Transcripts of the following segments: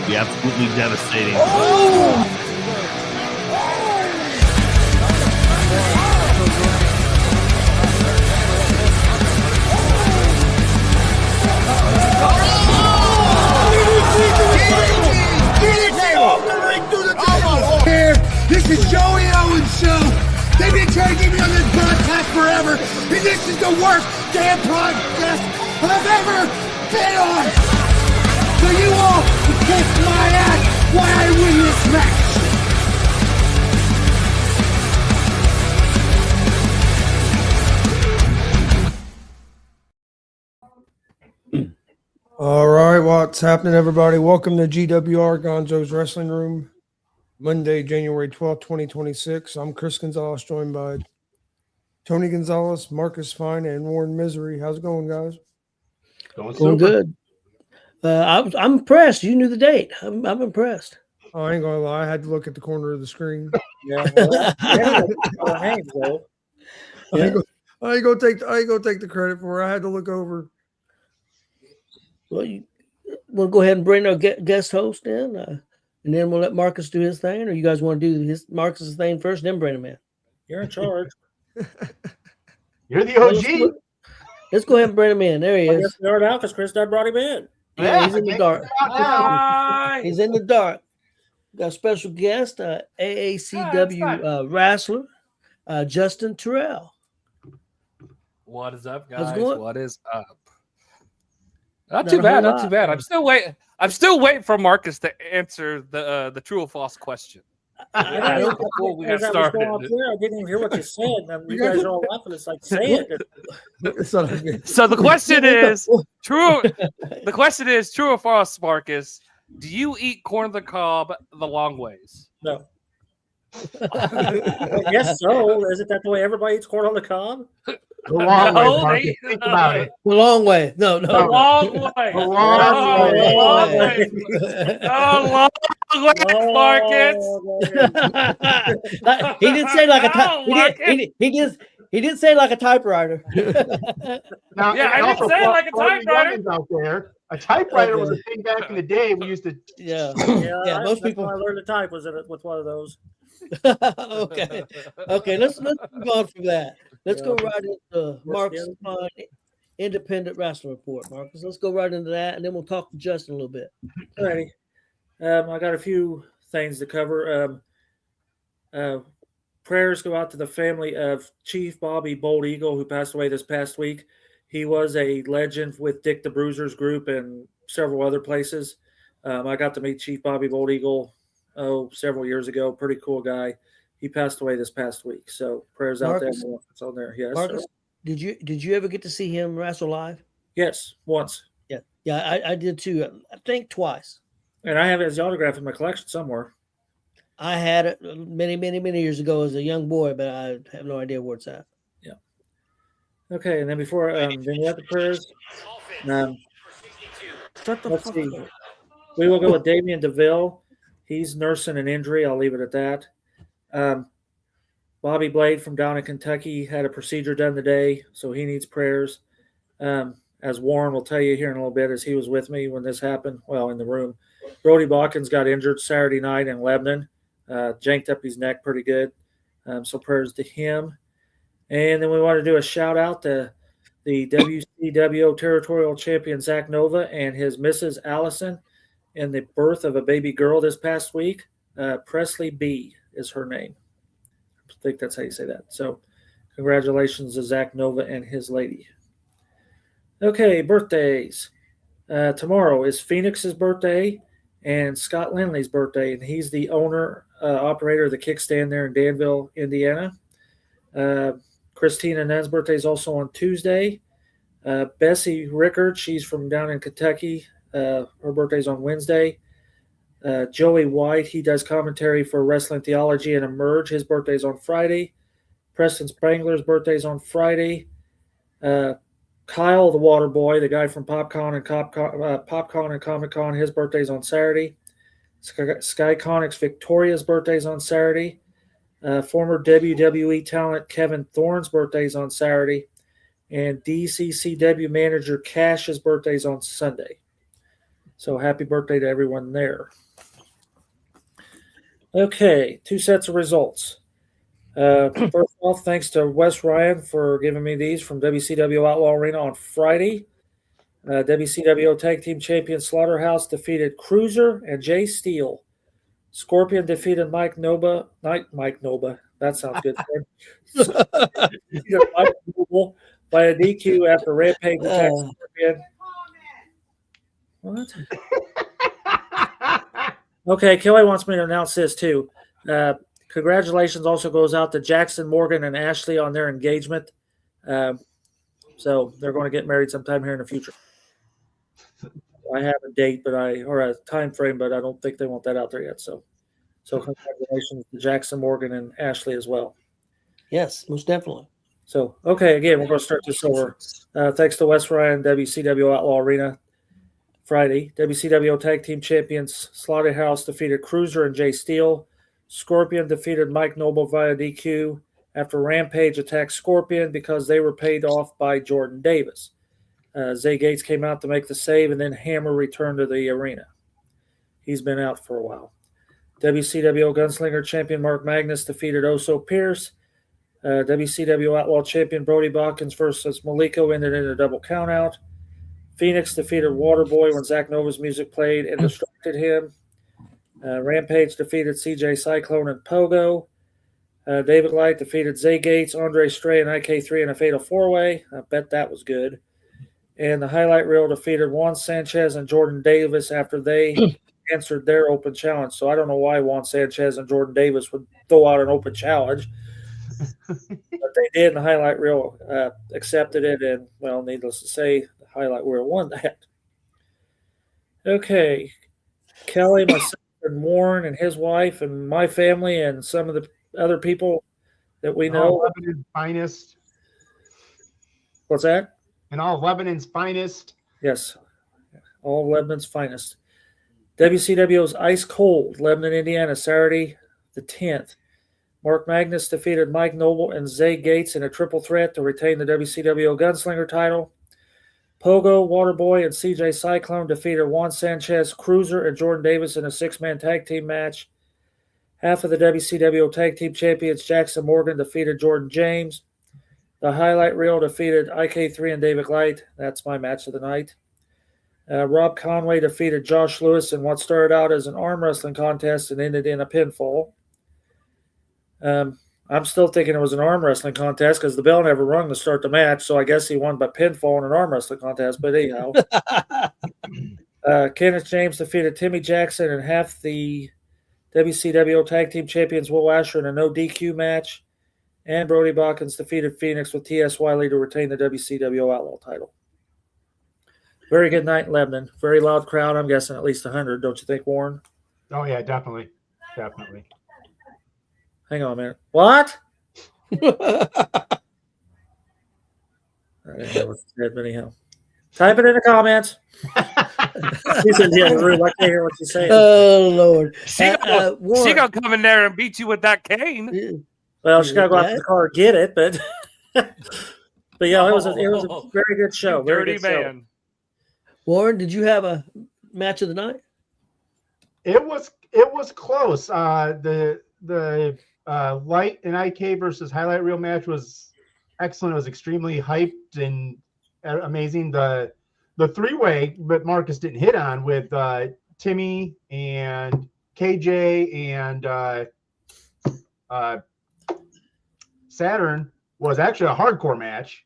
be absolutely devastating. Oh! This is Joey Owens' show. They've been trying to get me on this broadcast forever, and this is the worst damn podcast I've ever been on. So you all can kiss my ass while I win this match. All right, what's happening, everybody? Welcome to GWR Gonzo'S Wrestling Room, Monday, January 12th, 2026. I'm Chris Gonzalez, joined by Tony Gonzalez, Marcus Fine, and Warren Misery. How's it going, guys? Going good. I'm impressed. You knew the date. I'm impressed. Oh, I ain't gonna lie. I had to look at the corner of the screen. Yeah, well, I ain't gonna take the credit for it. I had to look over. Well, we'll go ahead and bring our guest host in, and then we'll let Marcus do his thing. Or you guys want to do Marcus's thing first, then bring him in? You're in charge. You're the OG. Let's go ahead and bring him in. There he is. Start out because Chris brought him in. Yeah, he's in the dark. He's in the dark. Got a special guest, AACW wrestler, Justin Terrell. What is up, guys? How's it going? What is up? Not too bad. I'm still waiting. I'm still waiting for Marcus to answer the true or false question. Before we got started. I didn't even hear what you said. You guys are all laughing. It's like, say it. So the question is true. The question is true or false, Marcus? Do you eat corn on the cob the long ways? No. Yes, so isn't that the way everybody eats corn on the cob? The long way, Marcus. Think about it. The long way. No. The long way. The long way. The long way, Marcus. He didn't say like a he didn't say like a typewriter. Now, yeah, I didn't say like a typewriter. Out there, a typewriter was a thing back in the day. We used to. Yeah. Most people. I learned to type was with one of those. Okay. Let's move on from that. Let's go right into Marcus Independent Wrestling Report. Marcus, let's go right into that, and then we'll talk to Justin a little bit. Alrighty. I got a few things to cover. Prayers go out to the family of Chief Bobby Bold Eagle, who passed away this past week. He was a legend with Dick the Bruiser's group and several other places. I got to meet Chief Bobby Bold Eagle several years ago. Pretty cool guy. He passed away this past week. So prayers Marcus, out there. It's on there. Yes. Marcus, did you ever get to see him wrestle live? Yes, once. Yeah, I did too. I think twice. And I have his autograph in my collection somewhere. I had it many years ago as a young boy, but I have no idea where it's at. Yeah. Okay, and then before then we have the prayers. Let's see. We will go with Damian DeVille. He's nursing an injury. I'll leave it at that. Bobby Blade from down in Kentucky had a procedure done today, so he needs prayers. As Warren will tell you here in a little bit, as he was with me when this happened, well, in the room. Brody Balkins got injured Saturday night in Lebanon, janked up his neck pretty good. So prayers to him. And then we want to do a shout out to the WCWO Territorial Champion Zach Nova and his Mrs. Allison in the birth of a baby girl this past week. Presley B is her name. I think that's how you say that. So congratulations to Zach Nova and his lady. Okay, birthdays. Tomorrow is Phoenix's birthday and Scott Lindley's birthday, and he's the owner, operator of the Kickstand there in Danville, Indiana. Christina Nunn's birthday is also on Tuesday. Bessie Rickard, she's from down in Kentucky. Her birthday's on Wednesday. Joey White, he does commentary for Wrestling Theology and Emerge. His birthday's on Friday. Preston Spangler's birthday's on Friday. Kyle the Water Boy, the guy from PopCon and Comic-Con, his birthday's on Saturday. Skyconic's Victoria's birthday's on Saturday. Former WWE talent Kevin Thorne's birthday's on Saturday. And DCCW manager Cash's birthday's on Sunday. So happy birthday to everyone there. Okay, 2 sets of results. First off, thanks to Wes Ryan for giving me these from WCW Outlaw Arena on Friday. WCW Tag Team Champion Slaughterhouse defeated Cruiser and Jay Steele. Scorpion defeated Mike Noba. That sounds good. Defeated Mike Noble by a DQ after Rampage attacked Scorpion. What? Okay, Kelly wants me to announce this too. Congratulations also goes out to Jackson, Morgan, and Ashley on their engagement. So they're going to get married sometime here in the future. I have a date, or a time frame, but I don't think they want that out there yet. So congratulations to Jackson, Morgan, and Ashley as well. Yes, most definitely. So, okay, again, we're going to start this over. Thanks to Wes Ryan, WCW Outlaw Arena. Friday, WCW Tag Team Champions Slaughterhouse defeated Cruiser and Jay Steele. Scorpion defeated Mike Noble via DQ after Rampage attacked Scorpion because they were paid off by Jordan Davis. Zay Gates came out to make the save, and then Hammer returned to the arena. He's been out for a while. WCW Gunslinger Champion Mark Magnus defeated Oso Pierce. WCW Outlaw Champion Brody Botkins versus Maliko ended in a double countout. Phoenix defeated Waterboy when Zach Nova's music played and distracted him. Rampage defeated CJ Cyclone and Pogo. David Light defeated Zay Gates, Andre Stray, and IK3 in a fatal four-way. I bet that was good. And the highlight reel defeated Juan Sanchez and Jordan Davis after they answered their open challenge. So I don't know why Juan Sanchez and Jordan Davis would throw out an open challenge. But they did, and the highlight reel accepted it. And, well, needless to say, the highlight reel won that. Okay. Kelly, myself, and Warren and his wife and my family and some of the other people that we know. All Lebanon's finest. What's that? And all Lebanon's finest. Yes. All of Lebanon's finest. WCW's Ice Cold, Lebanon, Indiana, Saturday the 10th. Mark Magnus defeated Mike Noble and Zay Gates in a triple threat to retain the WCW Gunslinger title. Pogo, Waterboy, and CJ Cyclone defeated Juan Sanchez, Cruiser, and Jordan Davis in a six-man tag team match. Half of the WCW Tag Team Champions, Jackson Morgan, defeated Jordan James. The highlight reel defeated IK3 and David Light. That's my match of the night. Rob Conway defeated Josh Lewis in what started out as an arm wrestling contest and ended in a pinfall. I'm still thinking it was an arm wrestling contest because the bell never rung to start the match, so I guess he won by pinfall in an arm wrestling contest. But anyhow, Kenneth James defeated Timmy Jackson and half the WCW Tag Team Champions Will Asher in a no DQ match. And Brody Botkins defeated Phoenix with T.S. Wiley to retain the WCW Outlaw title. Very good night in Lebanon. Very loud crowd. I'm guessing at least 100. Don't you think, Warren? Oh, yeah, definitely. Definitely. Hang on a minute. What? I didn't know what it said, but anyhow. Type it in the comments. She said, yeah, rude. I can't hear what she's saying. Oh, Lord. She gonna come in there and beat you with that cane. Well, she's got to go out to the car and get it, but yeah, it was a very good show. Very Dirty good show. man. Warren, did you have a match of the night? It was close. The Light and IK versus highlight reel match was excellent. It was extremely hyped and amazing. The three-way, but Marcus didn't hit on with Timmy and KJ and Saturn was actually a hardcore match,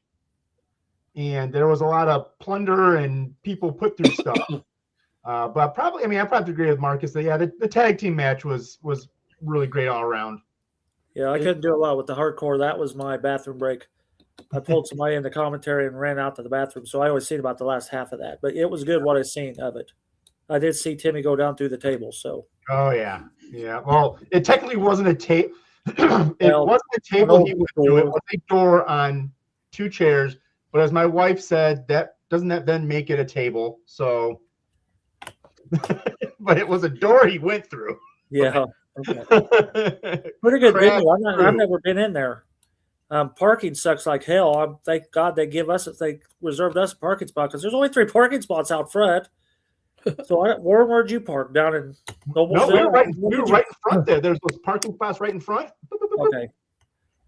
and there was a lot of plunder and people put through stuff. But I probably agree with Marcus that the tag team match was really great all around. Yeah, I couldn't do a lot with the hardcore. That was my bathroom break. I pulled somebody in the commentary and ran out to the bathroom, so I always seen about the last half of that. But it was good what I seen of it. I did see Timmy go down through the table. So. Oh yeah. Well, it technically wasn't a tape. It wasn't a table he went through. It was a door on two chairs. But as my wife said, that then make it a table? So, but it was a door he went through. Yeah. Okay. Pretty good venue. I've never been in there. Parking sucks like hell. Thank God they reserved us a parking spot because there's only 3 parking spots out front. So where'd you park? Down in No, Noblesville? we were right in front there. There's those parking spots right in front. Okay.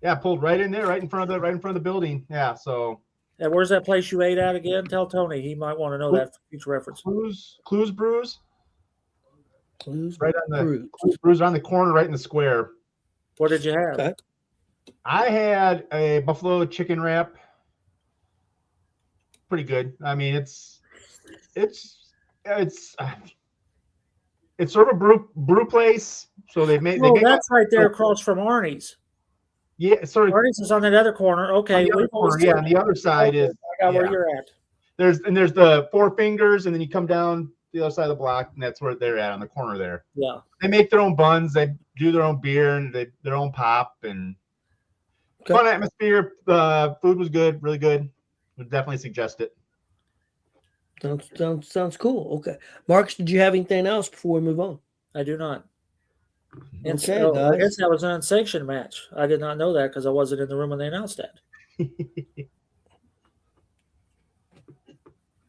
Yeah, pulled right in there, right in front of the building. Yeah, so And where's that place you ate at again? Tell Tony. He might want to know that for future reference. Clues Brews. Clues Right on the Brews. Clues Brews on the corner, right in the square. What did you have? Okay. I had a buffalo chicken wrap. Pretty good. I mean, it's sort of a brew place. So they make. Oh, that's right there across from Arnie's. Yeah, sort of. Arnie's is on that other corner. Okay. On the other corner, yeah. On the other side is. I got where you're at. There's the Four Fingers, and then you come down the other side of the block, and that's where they're at on the corner there. Yeah. They make their own buns. They do their own beer and their own pop and fun atmosphere. The food was good, really good. Would definitely suggest it. Sounds cool. Okay, Marcus, did you have anything else before we move on? I do not. And Okay, so, I guys. guess that was an unsanctioned match. I did not know that because I wasn't in the room when they announced that.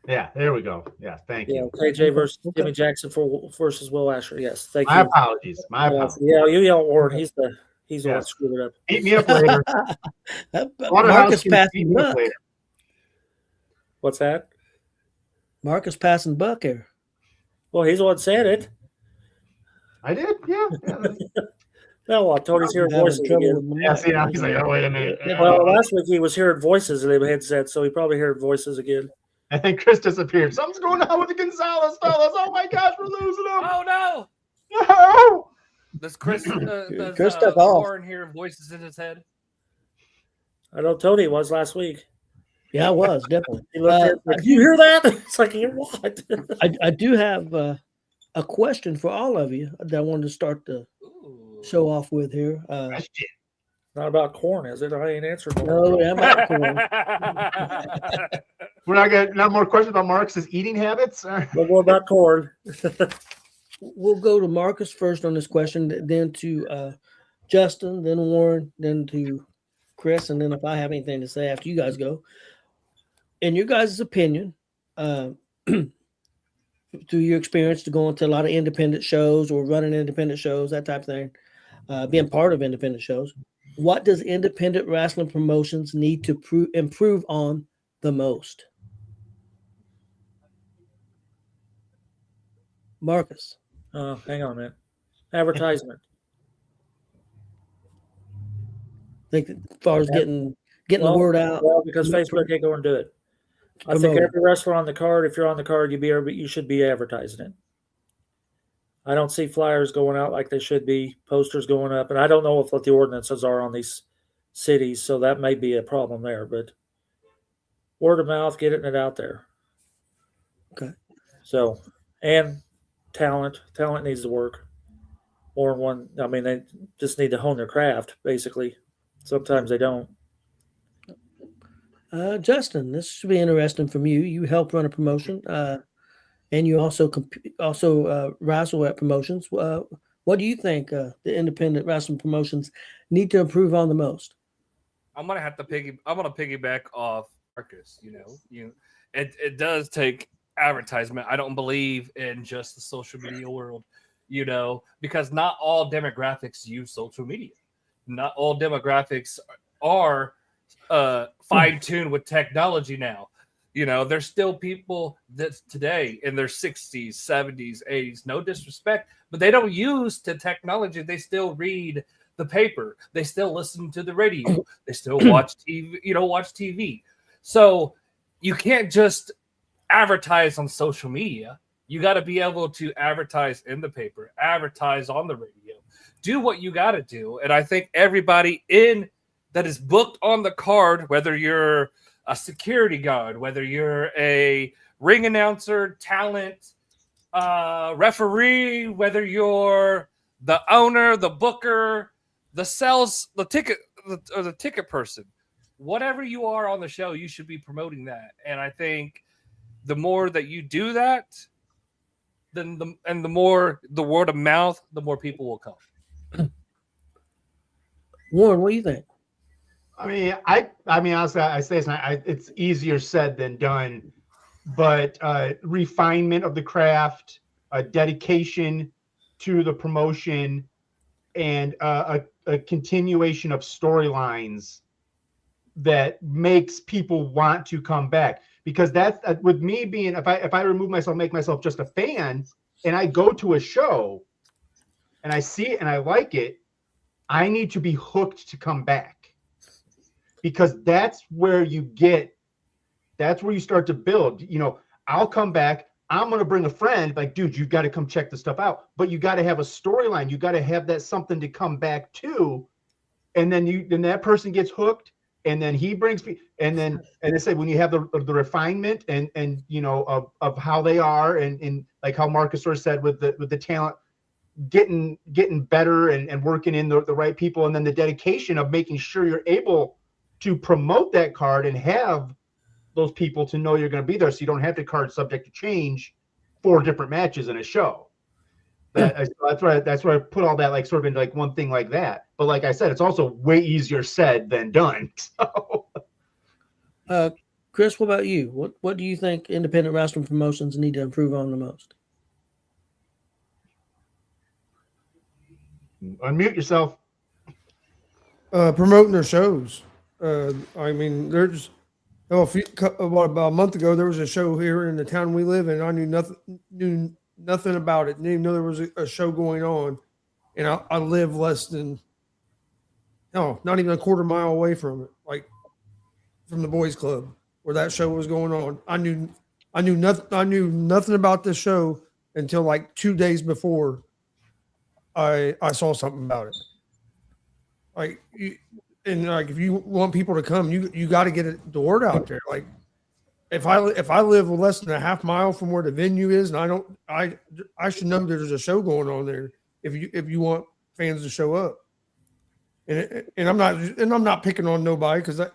Yeah, there we go. Yeah, thank you. KJ versus Okay. Timmy Jackson versus Will Asher. Yes, thank My you. apologies. My apologies. Yeah, you yell Warren. He's the one that screwed it up. Beat me up later. Marcus passing beat me up buck. later. What's that? Marcus passing buck here. Well, he's the one that said it. I did. Yeah. No, Tony's hearing Having voices trouble again. with my Yeah. mic. See, now he's like, oh, wait a minute. Well, last week he was hearing voices in the headset, so he probably heard voices again. I think Chris disappeared. Something's going on with the Gonzalez fellas. Oh my gosh, we're losing them. Oh no! No. Does Chris Chris took off. Warren hear voices in his head? I know Tony was last week. Yeah, I was definitely. He looked at like, "You hear that?" It's like, "Hear what?" I do have a question for all of you that I wanted to start the Ooh. show off with here. Not about corn, is it? I ain't answered. No, I'm not corn. We're not gonna. No more questions about Marcus's eating habits. We'll go about corn. We'll go to Marcus first on this question, then to Justin, then Warren, then to Chris, and then if I have anything to say after you guys go. In your guys' opinion, through your experience to going to a lot of independent shows or running independent shows, that type of thing, being part of independent shows, what does independent wrestling promotions need to improve on the most? Marcus. Hang on a minute. Advertisement. Think as far as getting the word out. Well, because Facebook can't go and do it. I think Promote it. every wrestler on the card, if you're on the card, you should be advertising it. I don't see flyers going out like they should be, posters going up, and I don't know what the ordinances are on these cities, so that may be a problem there. But word of mouth, getting it out there. Okay. So, and talent needs to work. They just need to hone their craft, basically. Sometimes they don't. Justin, this should be interesting from you. You help run a promotion, and you also wrestle at promotions. What do you think the independent wrestling promotions need to improve on the most? I'm gonna piggyback off Marcus. It does take advertisement. I don't believe in just the social media world, because not all demographics use social media. Not all demographics are fine-tuned with technology now. There's still people that today in their 60s, 70s, 80s, no disrespect, but they don't use the technology. They still read the paper. They still listen to the radio. They still watch TV. So you can't just advertise on social media. You got to be able to advertise in the paper, advertise on the radio, do what you got to do. And I think everybody that is booked on the card, whether you're a security guard, whether you're a ring announcer, talent, referee, whether you're the owner, the booker, the ticket person, whatever you are on the show, you should be promoting that. And I think the more that you do that, then the more the word of mouth, the more people will come. Warren, what do you think? I mean, honestly, I say it's easier said than done. but refinement of the craft, dedication to the promotion, and a continuation of storylines that makes people want to come back. Because that's with me being, if I remove myself, make myself just a fan, and I go to a show and I see it and I like it, I need to be hooked to come back, because that's where you start to build. You know, I'll come back. I'm going to bring a friend, like, dude, you got to come check this stuff out. But you got to have a storyline. You got to have that something to come back to. And then that person gets hooked, and then he brings, and they say, when you have the refinement and you know, of how they are, and like how Marcus sort of said with the talent, getting better and working in the right people, and then the dedication of making sure you're able to promote that card and have those people to know you're going to be there, so you don't have the card subject to change 4 different matches in a show. That's where I put all that, like, sort of into like one thing like that. But like I said, it's also way easier said than done. So Chris, what about you? What do you think independent wrestling promotions need to improve on the most? unmute yourself. Promoting their shows. I mean, there's about a month ago there was a show here in the town we live in. I knew nothing about it. Didn't even know there was a show going on, and I live not even a quarter mile away from it, like from the boys' club where that show was going on. I knew nothing about this show until like 2 days before I saw something about it. Like, if you want people to come, you got to get the word out there. Like, if I live less than a half mile from where the venue is, and I should know there's a show going on there. If you want fans to show up, and I'm not picking on nobody, because I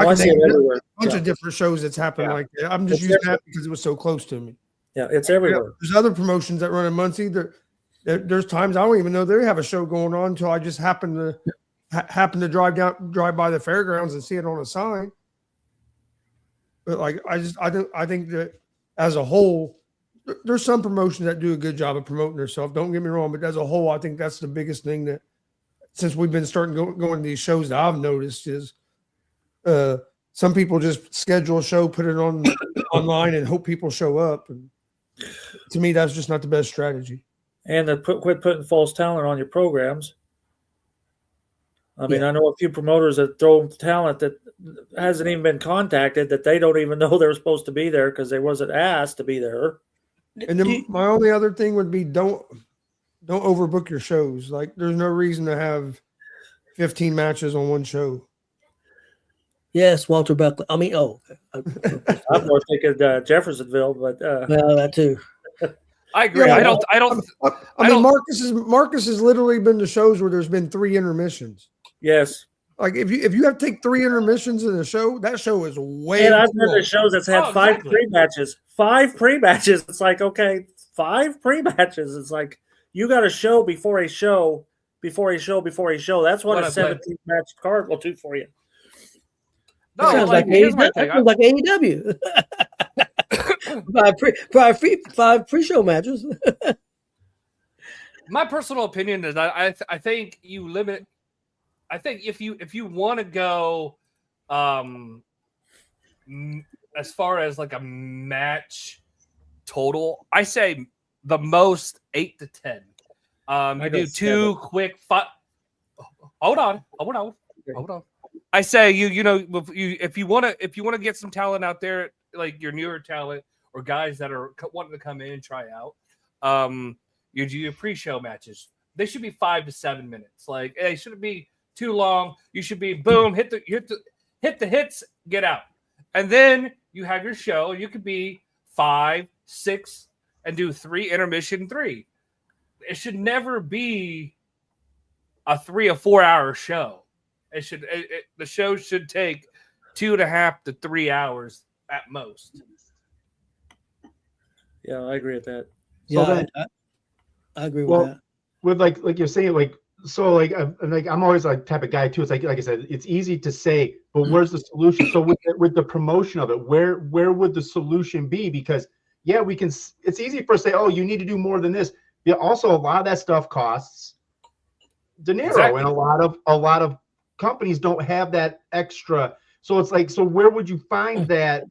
can see name it a everywhere. bunch of different shows that's happened like that. I'm just using that because it was so close to me. Yeah, it's everywhere. There's other promotions that run in Muncie. There's times I don't even know they have a show going on until I just happen to drive by the fairgrounds and see it on a sign. But like, I think that as a whole, there's some promotions that do a good job of promoting themselves. Don't get me wrong, but as a whole, I think that's the biggest thing that, since we've been starting going to these shows, that I've noticed is some people just schedule a show, put it on online, and hope people show up. And to me, that's just not the best strategy. And to quit putting false talent on your programs. I mean, I know a few promoters that throw talent that hasn't even been contacted, that they don't even know they're supposed to be there because they wasn't asked to be there. And then my only other thing would be don't overbook your shows. Like, there's no reason to have 15 matches on one show. Yes, Walter Buckley. I mean, I'm more thinking Jeffersonville, but well, that too. I agree. Yeah, I don't. I mean, Marcus has literally been to shows where there's been 3 intermissions. Yes. Like, if you have to take 3 intermissions in a show, that show is way. And I've been to shows that's had 5 pre-matches. 5 pre-matches. It's like, okay, 5 pre-matches. It's like, you got a show before a show, before a show, before a show. That's what a 17-match card will do for you. No, sounds like AEW. 5 pre-show matches. My personal opinion is I think you limit. I think if you want to go, as far as like a match total, I say the most 8 to 10. You do 2 quick. Hold on. I say if you want to get some talent out there, like your newer talent or guys that are wanting to come in and try out, you do your pre-show matches. They should be 5 to 7 minutes. Like, they shouldn't be too long. You should be boom, hit the hits, get out, and then you have your show. You could be 5, 6, and do 3 intermission 3. It should never be a 3 or 4 hour show. The show should take 2.5 to 3 hours at most. Yeah, I agree with that. Yeah, I agree with that. With like you're saying, like so I'm always like type of guy too. It's like I said, it's easy to say, but where's the solution? So with the promotion of it, where would the solution be? Because yeah, we can. It's easy for us to say, oh, you need to do more than this. Yeah, also a lot of that stuff costs dinero, Exactly. and a lot of companies don't have that extra. So it's like, so where would you find that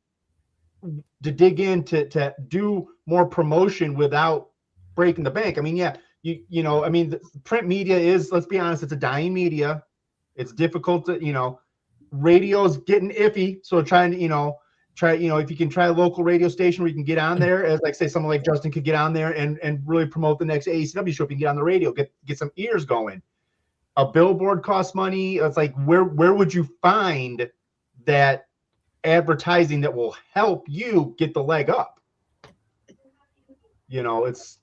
to dig in to do more promotion without breaking the bank? I mean, yeah, you know, I mean, the print media is, let's be honest, it's a dying media. It's difficult to, you know, radio's getting iffy. So trying to, if you can try a local radio station where you can get on there, as like say someone like Justin could get on there and really promote the next AECW show. If you can get on the radio, get some ears going. A billboard costs money. It's like, where would you find that advertising that will help you get the leg up? You know, it's,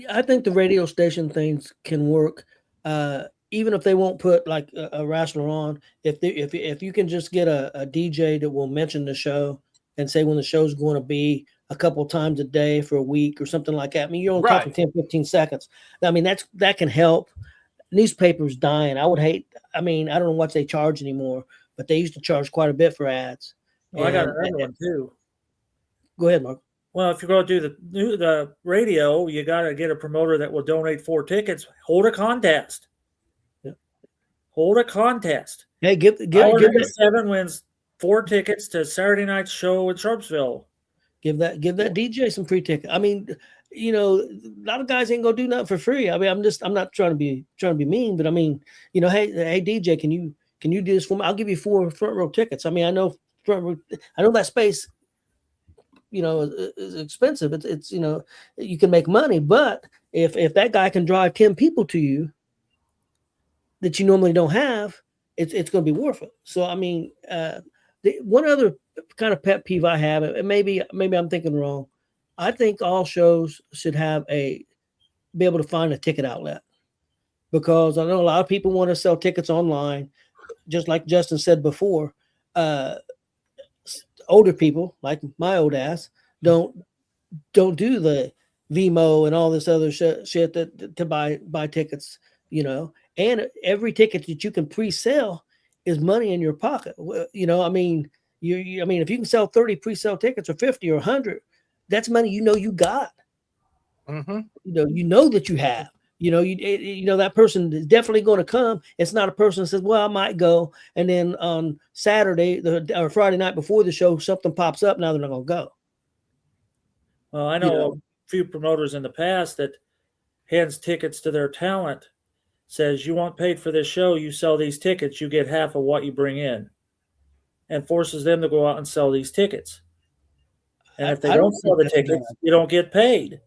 I think the radio station things can work, even if they won't put like a wrestler on. If you can just get a DJ that will mention the show and say when the show's going to be a couple times a day for a week or something like that. I mean, you're only talking 10, 15 seconds. I mean, that can help. Newspapers dying. I would hate. I mean, I don't know what they charge anymore, but they used to charge quite a bit for ads. Well, I got another one too. Go ahead, Mark. Well, if you're going to do the radio, you got to get a promoter that will donate 4 tickets. Hold a contest. Yeah. Hold a contest. Hey, give 7 wins 4 tickets to Saturday night's show in Sharpsville. Give that DJ some free ticket. I mean, you know, a lot of guys ain't gonna do nothing for free. I mean, I'm not trying to be mean, but I mean, you know, hey DJ, can you do this for me? I'll give you 4 front row tickets. I mean, I know that space, you know, is expensive. It's you know, you can make money, but if that guy can drive 10 people to you that you normally don't have, it's going to be worth it. So I mean, one other kind of pet peeve I have, and maybe I'm thinking wrong. I think all shows should be able to find a ticket outlet, because I know a lot of people want to sell tickets online, just like Justin said before. Older people like my old ass don't do the Vimo and all this other shit to buy tickets, you know. And every ticket that you can pre-sell is money in your pocket. You know, I mean, I mean, if you can sell 30 pre-sale tickets or 50 or 100, that's money you know you got. Mm-hmm. You know that you have. You know that person is definitely going to come. It's not a person that says, "Well, I might go," and then on Saturday or Friday night before the show, something pops up. Now they're not going to go. Well, I know a few promoters in the past that hands tickets to their talent, says, "You want paid for this show, you sell these tickets, you get half of what you bring in," and forces them to go out and sell these tickets. And if they don't sell the tickets, you don't get paid.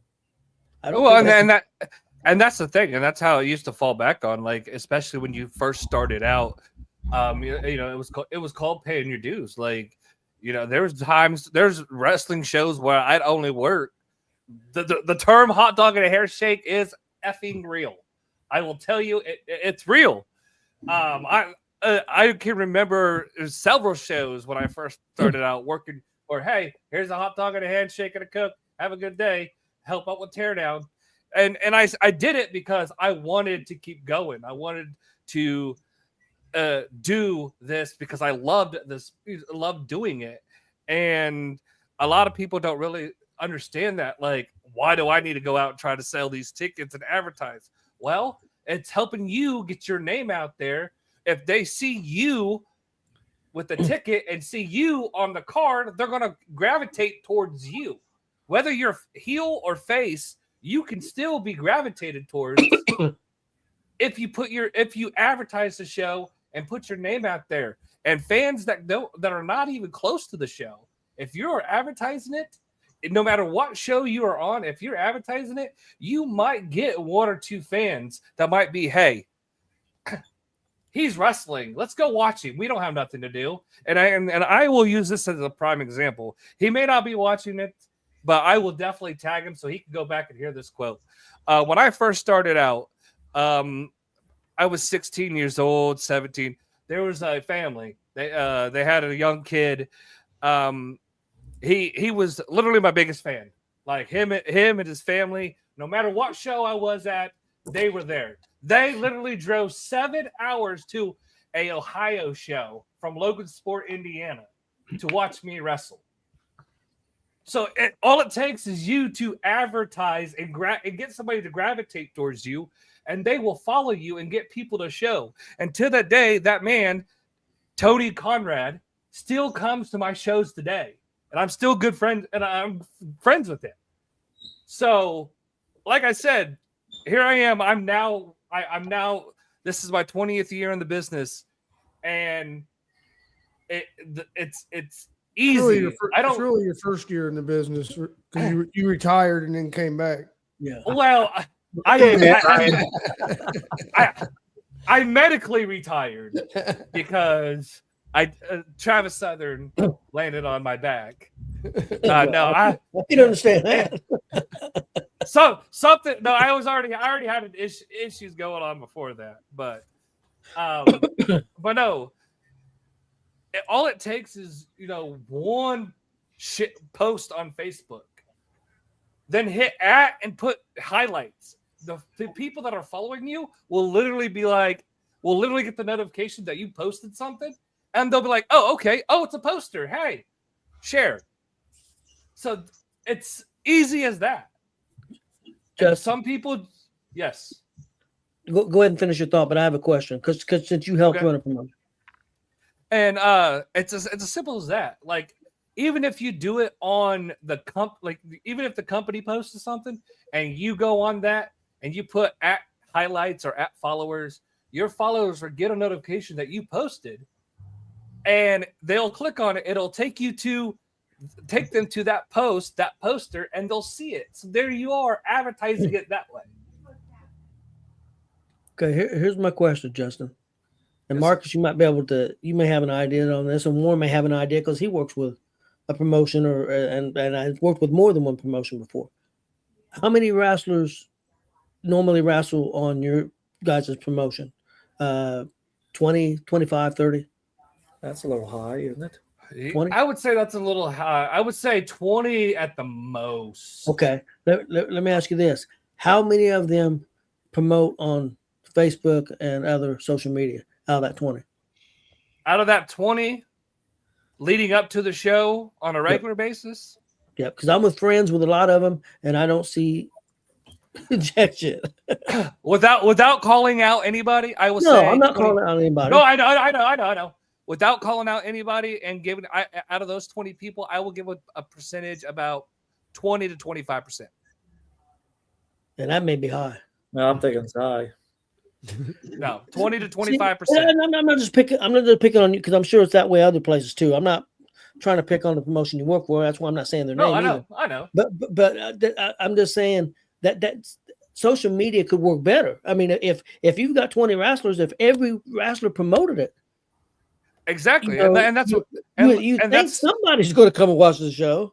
And that's the thing, and that's how it used to fall back on, like, especially when you first started out. You know, it was called paying your dues. Like, you know, there's wrestling shows where I'd only work. The term hot dog and a hair shake is effing real. I will tell you, it's real. I can remember several shows when I first started out working, or hey, here's a hot dog and a handshake and a cook. Have a good day. Help out with teardown. And I did it because I wanted to keep going. I wanted to do this because I loved doing it. And a lot of people don't really understand that. Like, why do I need to go out and try to sell these tickets and advertise? Well, it's helping you get your name out there. If they see you with the ticket and see you on the card, they're going to gravitate towards you. Whether you're heel or face, you can still be gravitated towards if you advertise the show and put your name out there. And fans that are not even close to the show, if you're advertising it, no matter what show you are on, if you're advertising it, you might get 1 or 2 fans that might be, hey, he's wrestling. Let's go watch him. We don't have nothing to do. And I will use this as a prime example. He may not be watching it, but I will definitely tag him so he can go back and hear this quote. When I first started out, I was 16 years old, 17. There was a family. They had a young kid. He was literally my biggest fan. Like him and his family, no matter what show I was at, they were there. They literally drove 7 hours to a Ohio show from Logansport, Indiana, to watch me wrestle. So all it takes is you to advertise and get somebody to gravitate towards you, and they will follow you and get people to show. And to that day, that man, Tony Conrad, still comes to my shows today, and I'm still good friends, and I'm friends with him. So, like I said, here I am. I'm now. This is my 20th year in the business, and it's easy. It's really your first year in the business because you retired and then came back. Yeah. Well, I medically retired because Travis Southern landed on my back. No, I can understand that. Something. No, I already had issues going on before that, but no. All it takes is one post on Facebook, then hit @ and put highlights. The people that are following you will literally get the notification that you posted something, and they'll be like, "Oh, okay. Oh, it's a poster. Hey, share." So it's easy as that. Just some people, yes. Go ahead and finish your thought, but I have a question because since you helped run a promotion. And it's as simple as that. Like, even if you do it on the even if the company posts something and you go on that and you put @ highlights or @ followers, your followers will get a notification that you posted, and they'll click on it. It'll take them to that poster, and they'll see it. So there you are, advertising it that way. Okay, here's my question, Justin. And Marcus, you may have an idea on this, and Warren may have an idea because he works with a promotion, and I've worked with more than one promotion before. How many wrestlers normally wrestle on your guys' promotion? 20, 25, 30? That's a little high, isn't it? 20? I would say that's a little high. I would say 20 at the most. Okay, let me ask you this. How many of them promote on Facebook and other social media out of that 20? Out of that 20, leading up to the show on a regular basis? Yep, because I'm friends with a lot of them, and I don't see jack shit. Without calling out anybody, I will say. No, I'm not calling out anybody. No, I know. Without calling out anybody and giving out of those 20 people, I will give a percentage about 20 to 25%. And that may be high. No, I'm thinking it's high. No, 20 to 25%. I'm not just picking on you because I'm sure it's that way other places too. I'm not trying to pick on the promotion you work for. That's why I'm not saying their name. I know. But I'm just saying that social media could work better. I mean, if you've got 20 wrestlers, if every wrestler promoted it, exactly, you know, and that's what you think somebody's going to come and watch the show.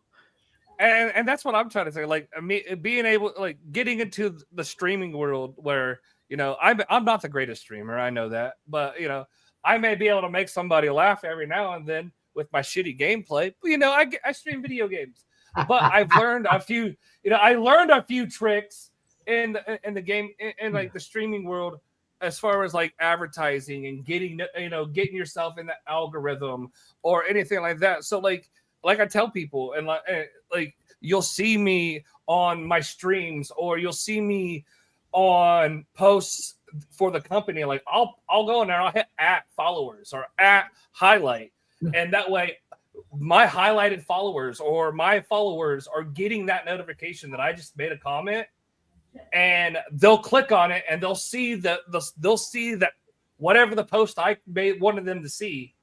And that's what I'm trying to say. Like, being able, like, getting into the streaming world where, I'm not the greatest streamer. I know that. But, I may be able to make somebody laugh every now and then with my shitty gameplay. But, I stream video games. But I've learned a few, I learned a few tricks in the game, in like the streaming world, as far as like advertising and getting yourself in the algorithm or anything like that. So like I tell people, and like you'll see me on my streams, or you'll see me on posts for the company. Like I'll go in there, I'll hit @ followers or @ highlight, and that way my highlighted followers or my followers are getting that notification that I just made a comment, and they'll click on it and they'll see that whatever the post I wanted them to see,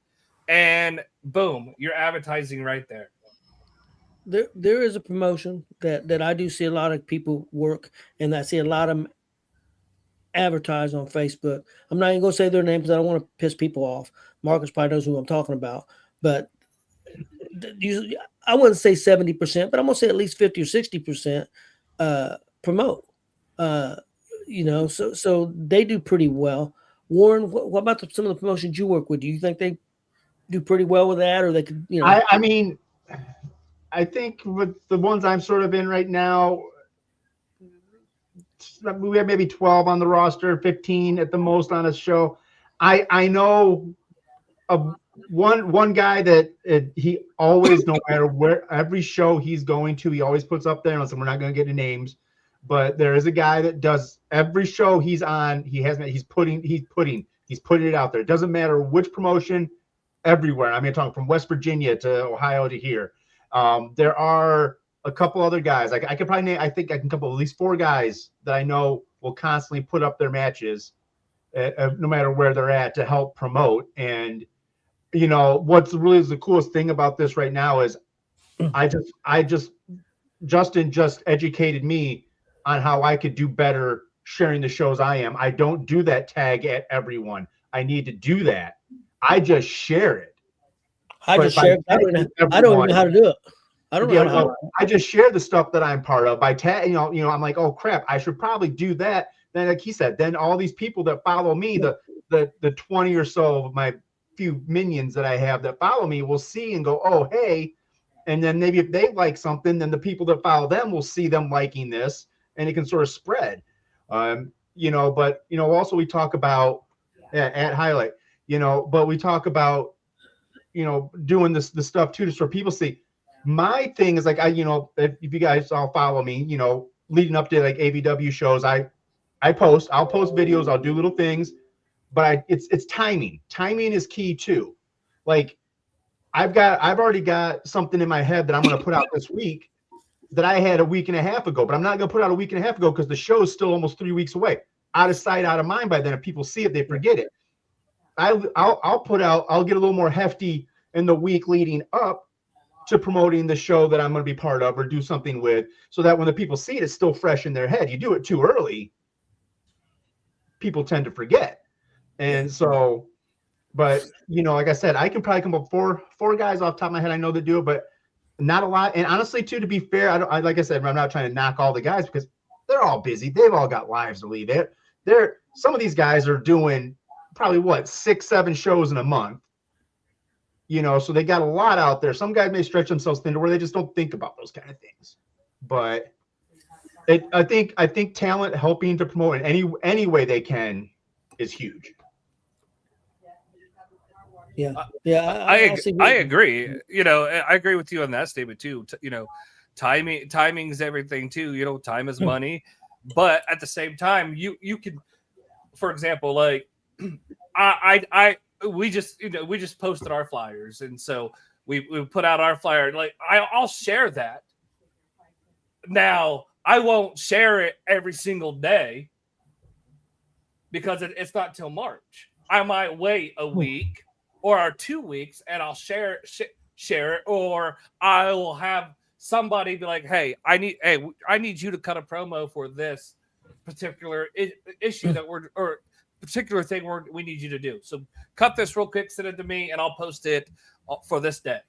and boom, you're advertising right there. There is a promotion that I do see a lot of people work, and I see a lot of them advertise on Facebook. I'm not even going to say their name because I don't want to piss people off. Marcus probably knows who I'm talking about, but usually I wouldn't say 70%, but I'm going to say at least 50 or 60% promote. So they do pretty well. Warren, what about some of the promotions you work with? Do you think they do pretty well with that, or they could, I mean, I think with the ones I'm sort of in right now, we have maybe 12 on the roster, 15 at the most on a show. I know of one guy that he always, no matter where, every show he's going to, he always puts up there. And listen, we're not going to get into names, but there is a guy that does every show he's on. He's putting it out there. It doesn't matter which promotion, everywhere. I mean, talking from West Virginia to Ohio to here. There are a couple other guys. I could probably name. I think I can come up with at least 4 guys that I know will constantly put up their matches, no matter where they're at, to help promote. And you know what's really is the coolest thing about this right now is Justin just educated me on how I could do better sharing the shows I am. I don't do that tag at everyone. I need to do that. I just share it. I just share. I don't even know how to do it. I don't know how to. I just share the stuff that I'm part of by tag. You know, I'm like, oh crap, I should probably do that. Then, like he said, then all these people that follow me, the 20 or so of my few minions that I have that follow me will see and go, oh hey, and then maybe if they like something, then the people that follow them will see them liking this, and it can sort of spread. You know, but you know, also we talk about at highlight. You know, but we talk about, you know, doing the stuff too, just for people to see. My thing is like, you know, if you guys all follow me, you know, leading up to like AVW shows, I'll post videos, I'll do little things, but it's timing. Timing is key too. Like I've already got something in my head that I'm going to put out this week that I had a week and a half ago, but I'm not going to put out a week and a half ago because the show is still almost 3 weeks away. Out of sight, out of mind by then. If people see it, they forget it. I'll get a little more hefty in the week leading up to promoting the show that I'm going to be part of or do something with, so that when the people see it, it's still fresh in their head. You do it too early, people tend to forget. And so, but you know, like I said, I can probably come up with four guys off the top of my head I know that do it, but not a lot. And honestly, too, to be fair, like I said, I'm not trying to knock all the guys because they're all busy. They've all got lives to lead. Some of these guys are doing probably 6-7 shows in a month. You know, so they got a lot out there. Some guys may stretch themselves thin to where they just don't think about those kind of things. But I think talent helping to promote in any way they can is huge. Yeah, I agree. You know, I agree with you on that statement too. You know, timing's everything too. You know, time is money, but at the same time, you can, for example, like we just posted our flyers, and so we put out our flyer. Like I'll share that. Now I won't share it every single day because it's not till March. I might wait a week or 2 weeks, and I'll share it, or I will have somebody be like, "Hey, I need you to cut a promo for this particular issue that or particular thing we need you to do. So cut this real quick, send it to me, and I'll post it for this day."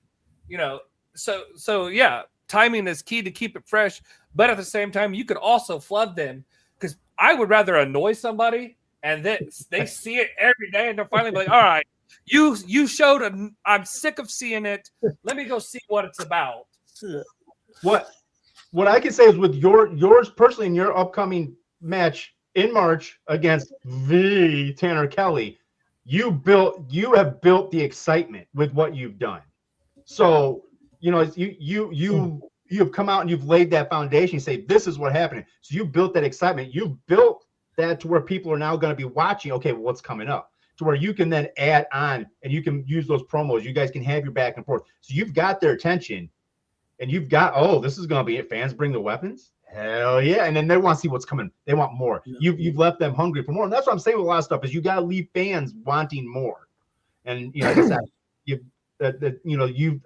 You know, so yeah, timing is key to keep it fresh, but at the same time, you could also flood them, because I would rather annoy somebody and then they see it every day and they're finally like, all right, you showed I'm sick of seeing it. Let me go see what it's about. What I can say is with yours personally in your upcoming match in March against the Tanner Kelly, you have built the excitement with what you've done. So, you know, you have come out and you've laid that foundation. You say, this is what happened. So you built that excitement. You built that to where people are now going to be watching. Okay, well, what's coming up? To where you can then add on and you can use those promos. You guys can have your back and forth. So you've got their attention, and you've got, oh, this is going to be it. Fans bring the weapons. Hell yeah. And then they want to see what's coming. They want more. Yeah. You've left them hungry for more. And that's what I'm saying with a lot of stuff is you got to leave fans wanting more. And, you know, like I said,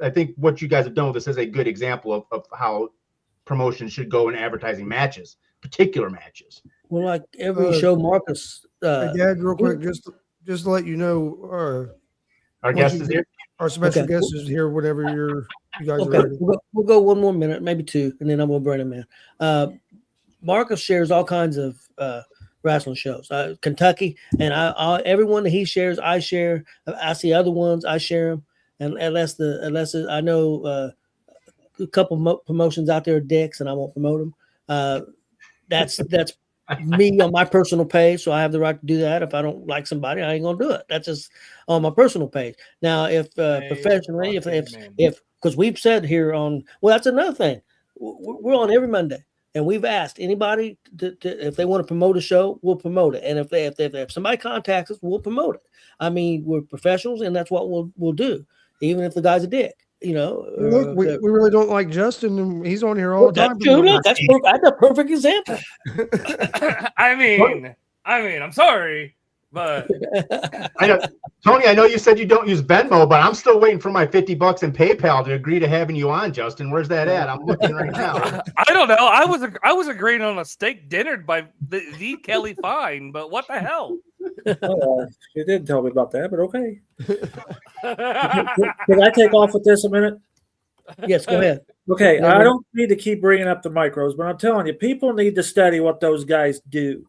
I think what you guys have done with this is a good example of how promotion should go in advertising matches, particular matches. Well, like every show, Marcus. Hey, Dad, real quick, just to let you know, our guest is here. Our special guest is here. Whenever you guys are ready. We'll go one more minute, maybe 2, and then I'm gonna bring him in. Marcus shares all kinds of wrestling shows, Kentucky, and everyone that he shares, I share. I see other ones, I share them, and unless I know a couple promotions out there are dicks, and I won't promote them. That's me on my personal page, so I have the right to do that. If I don't like somebody, I ain't gonna do it. That's just on my personal page. Now, if professionally, if because we've said here on, well, that's another thing. We're on every Monday, and we've asked anybody to if they want to promote a show, we'll promote it. And if somebody contacts us, we'll promote it. I mean, we're professionals, and that's what we'll do, even if the guy's a dick. You know, Look, we really don't like Justin, and he's on here all the time. That's true. Look, that's a perfect example. I mean, I'm sorry, but I know, Tony. I know you said you don't use Venmo, but I'm still waiting for my $50 in PayPal to agree to having you on, Justin. Where's that at? I'm looking right now. I don't know. I was agreeing on a steak dinner by the Kelly Fine, but what the hell? You didn't tell me about that, but okay. Can I take off with this a minute? Yes, go ahead. Okay, I don't need to keep bringing up the micros, but I'm telling you, people need to study what those guys do.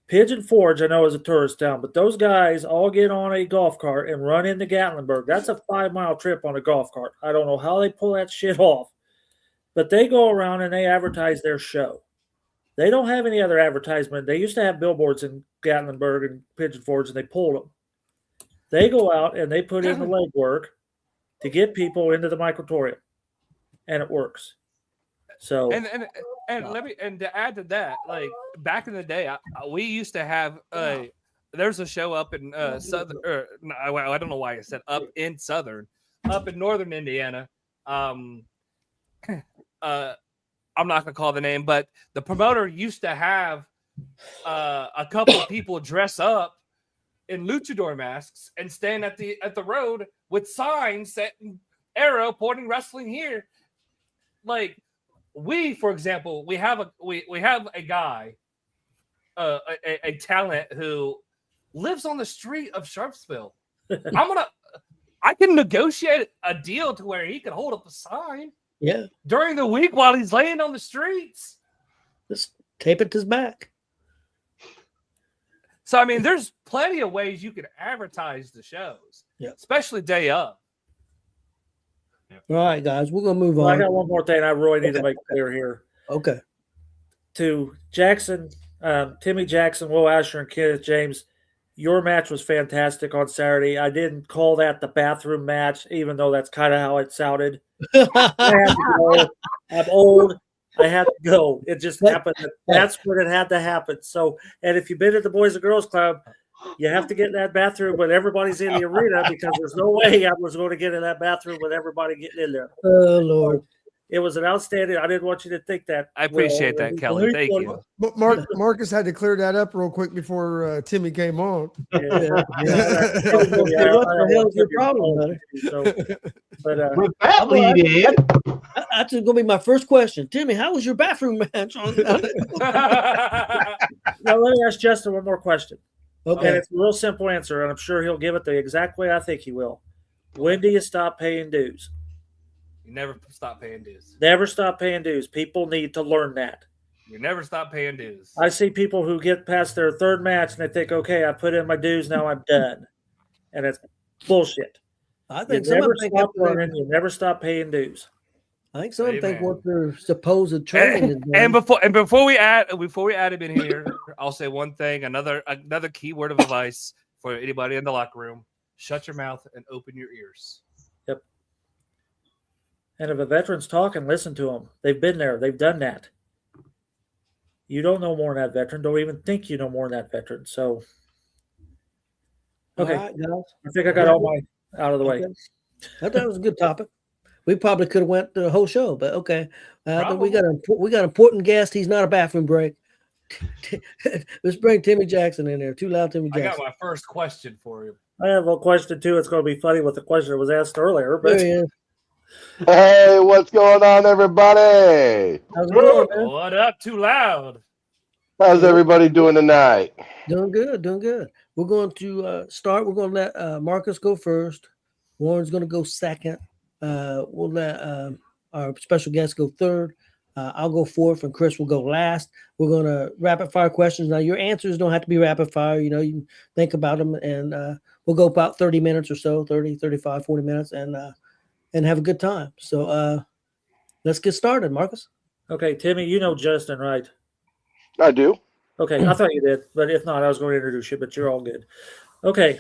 Pigeon Forge, I know, is a tourist town, but those guys all get on a golf cart and run into Gatlinburg. That's a 5-mile trip on a golf cart. I don't know how they pull that shit off, but they go around and they advertise their show. They don't have any other advertisement. They used to have billboards in Gatlinburg and Pigeon Forge, and they pulled them. They go out and they put in the legwork to get people into the microtorium, and it works. So and to add to that, like back in the day, we used to have there's a show up in southern. I don't know why I said up in northern Indiana. I'm not gonna call the name, but the promoter used to have a couple of people dress up in luchador masks and stand at the road with signs set arrow pointing wrestling here. Like we, for example, we have a guy, a talent who lives on the street of Sharpsville. I can negotiate a deal to where he can hold up a sign. Yeah. During the week while he's laying on the streets. Just tape it to his back. So, I mean, there's plenty of ways you can advertise the shows. Yeah. Especially day of. All right, guys, we're going to move on. I got one more thing I really need to make clear here. Okay. To Jackson, Timmy Jackson, Will Asher, and Kenneth James, your match was fantastic on Saturday. I didn't call that the bathroom match, even though that's kind of how it sounded. I had to go. I'm old. I had to go. It just happened. That's when it had to happen. So, and if you've been at the Boys and Girls Club, you have to get in that bathroom when everybody's in the arena, because there's no way I was going to get in that bathroom with everybody getting in there. Oh, Lord. It was an outstanding. I didn't want you to think that. I appreciate that, Kelly. Thank you. But Marcus had to clear that up real quick before Timmy came on. What the hell's your problem, buddy? So, but With that lead in, that's going to be my first question. Timmy, how was your bathroom match? now let me ask Justin one more question. Okay. And it's a real simple answer, and I'm sure he'll give it the exact way I think he will. When do you stop paying dues? You never stop paying dues. Never stop paying dues. People need to learn that. You never stop paying dues. I see people who get past their third match and they think, okay, I put in my dues, now I'm done. And it's bullshit. I think you never stop learning. You never stop paying dues. I think some of them think what their supposed training is. And before we add him in here, I'll say one thing, another key word of advice for anybody in the locker room: shut your mouth and open your ears. Yep. And if a veteran's talking, listen to them. They've been there. They've done that. You don't know more than that veteran. Don't even think you know more than that veteran. So, okay. All right, guys. I think I got all my out of the way. Okay. I thought it was a good topic. We probably could have went the whole show, but okay. But we got an important guest. He's not a bathroom break. Let's bring Timmy Jackson in there. Too loud, Timmy Jackson. I got my first question for you. I have a question too. It's going to be funny with the question that was asked earlier. But There he is. Hey, what's going on, everybody? How's it going, man? What up? Too loud. How's everybody doing tonight? Doing good, doing good. We're going to start. We're going to let Marcus go first. Warren's going to go second. We'll let our special guest go third. I'll go fourth, and Chris will go last. We're going to rapid fire questions. Now, your answers don't have to be rapid fire. You know, you can think about them, and we'll go about 30 minutes or so, 30, 35, 40 minutes, and have a good time. So let's get started, Marcus. okay, Timmy, you know Justin, right? I do. Okay, I thought you did, but if not, I was going to introduce you, but you're all good. Okay,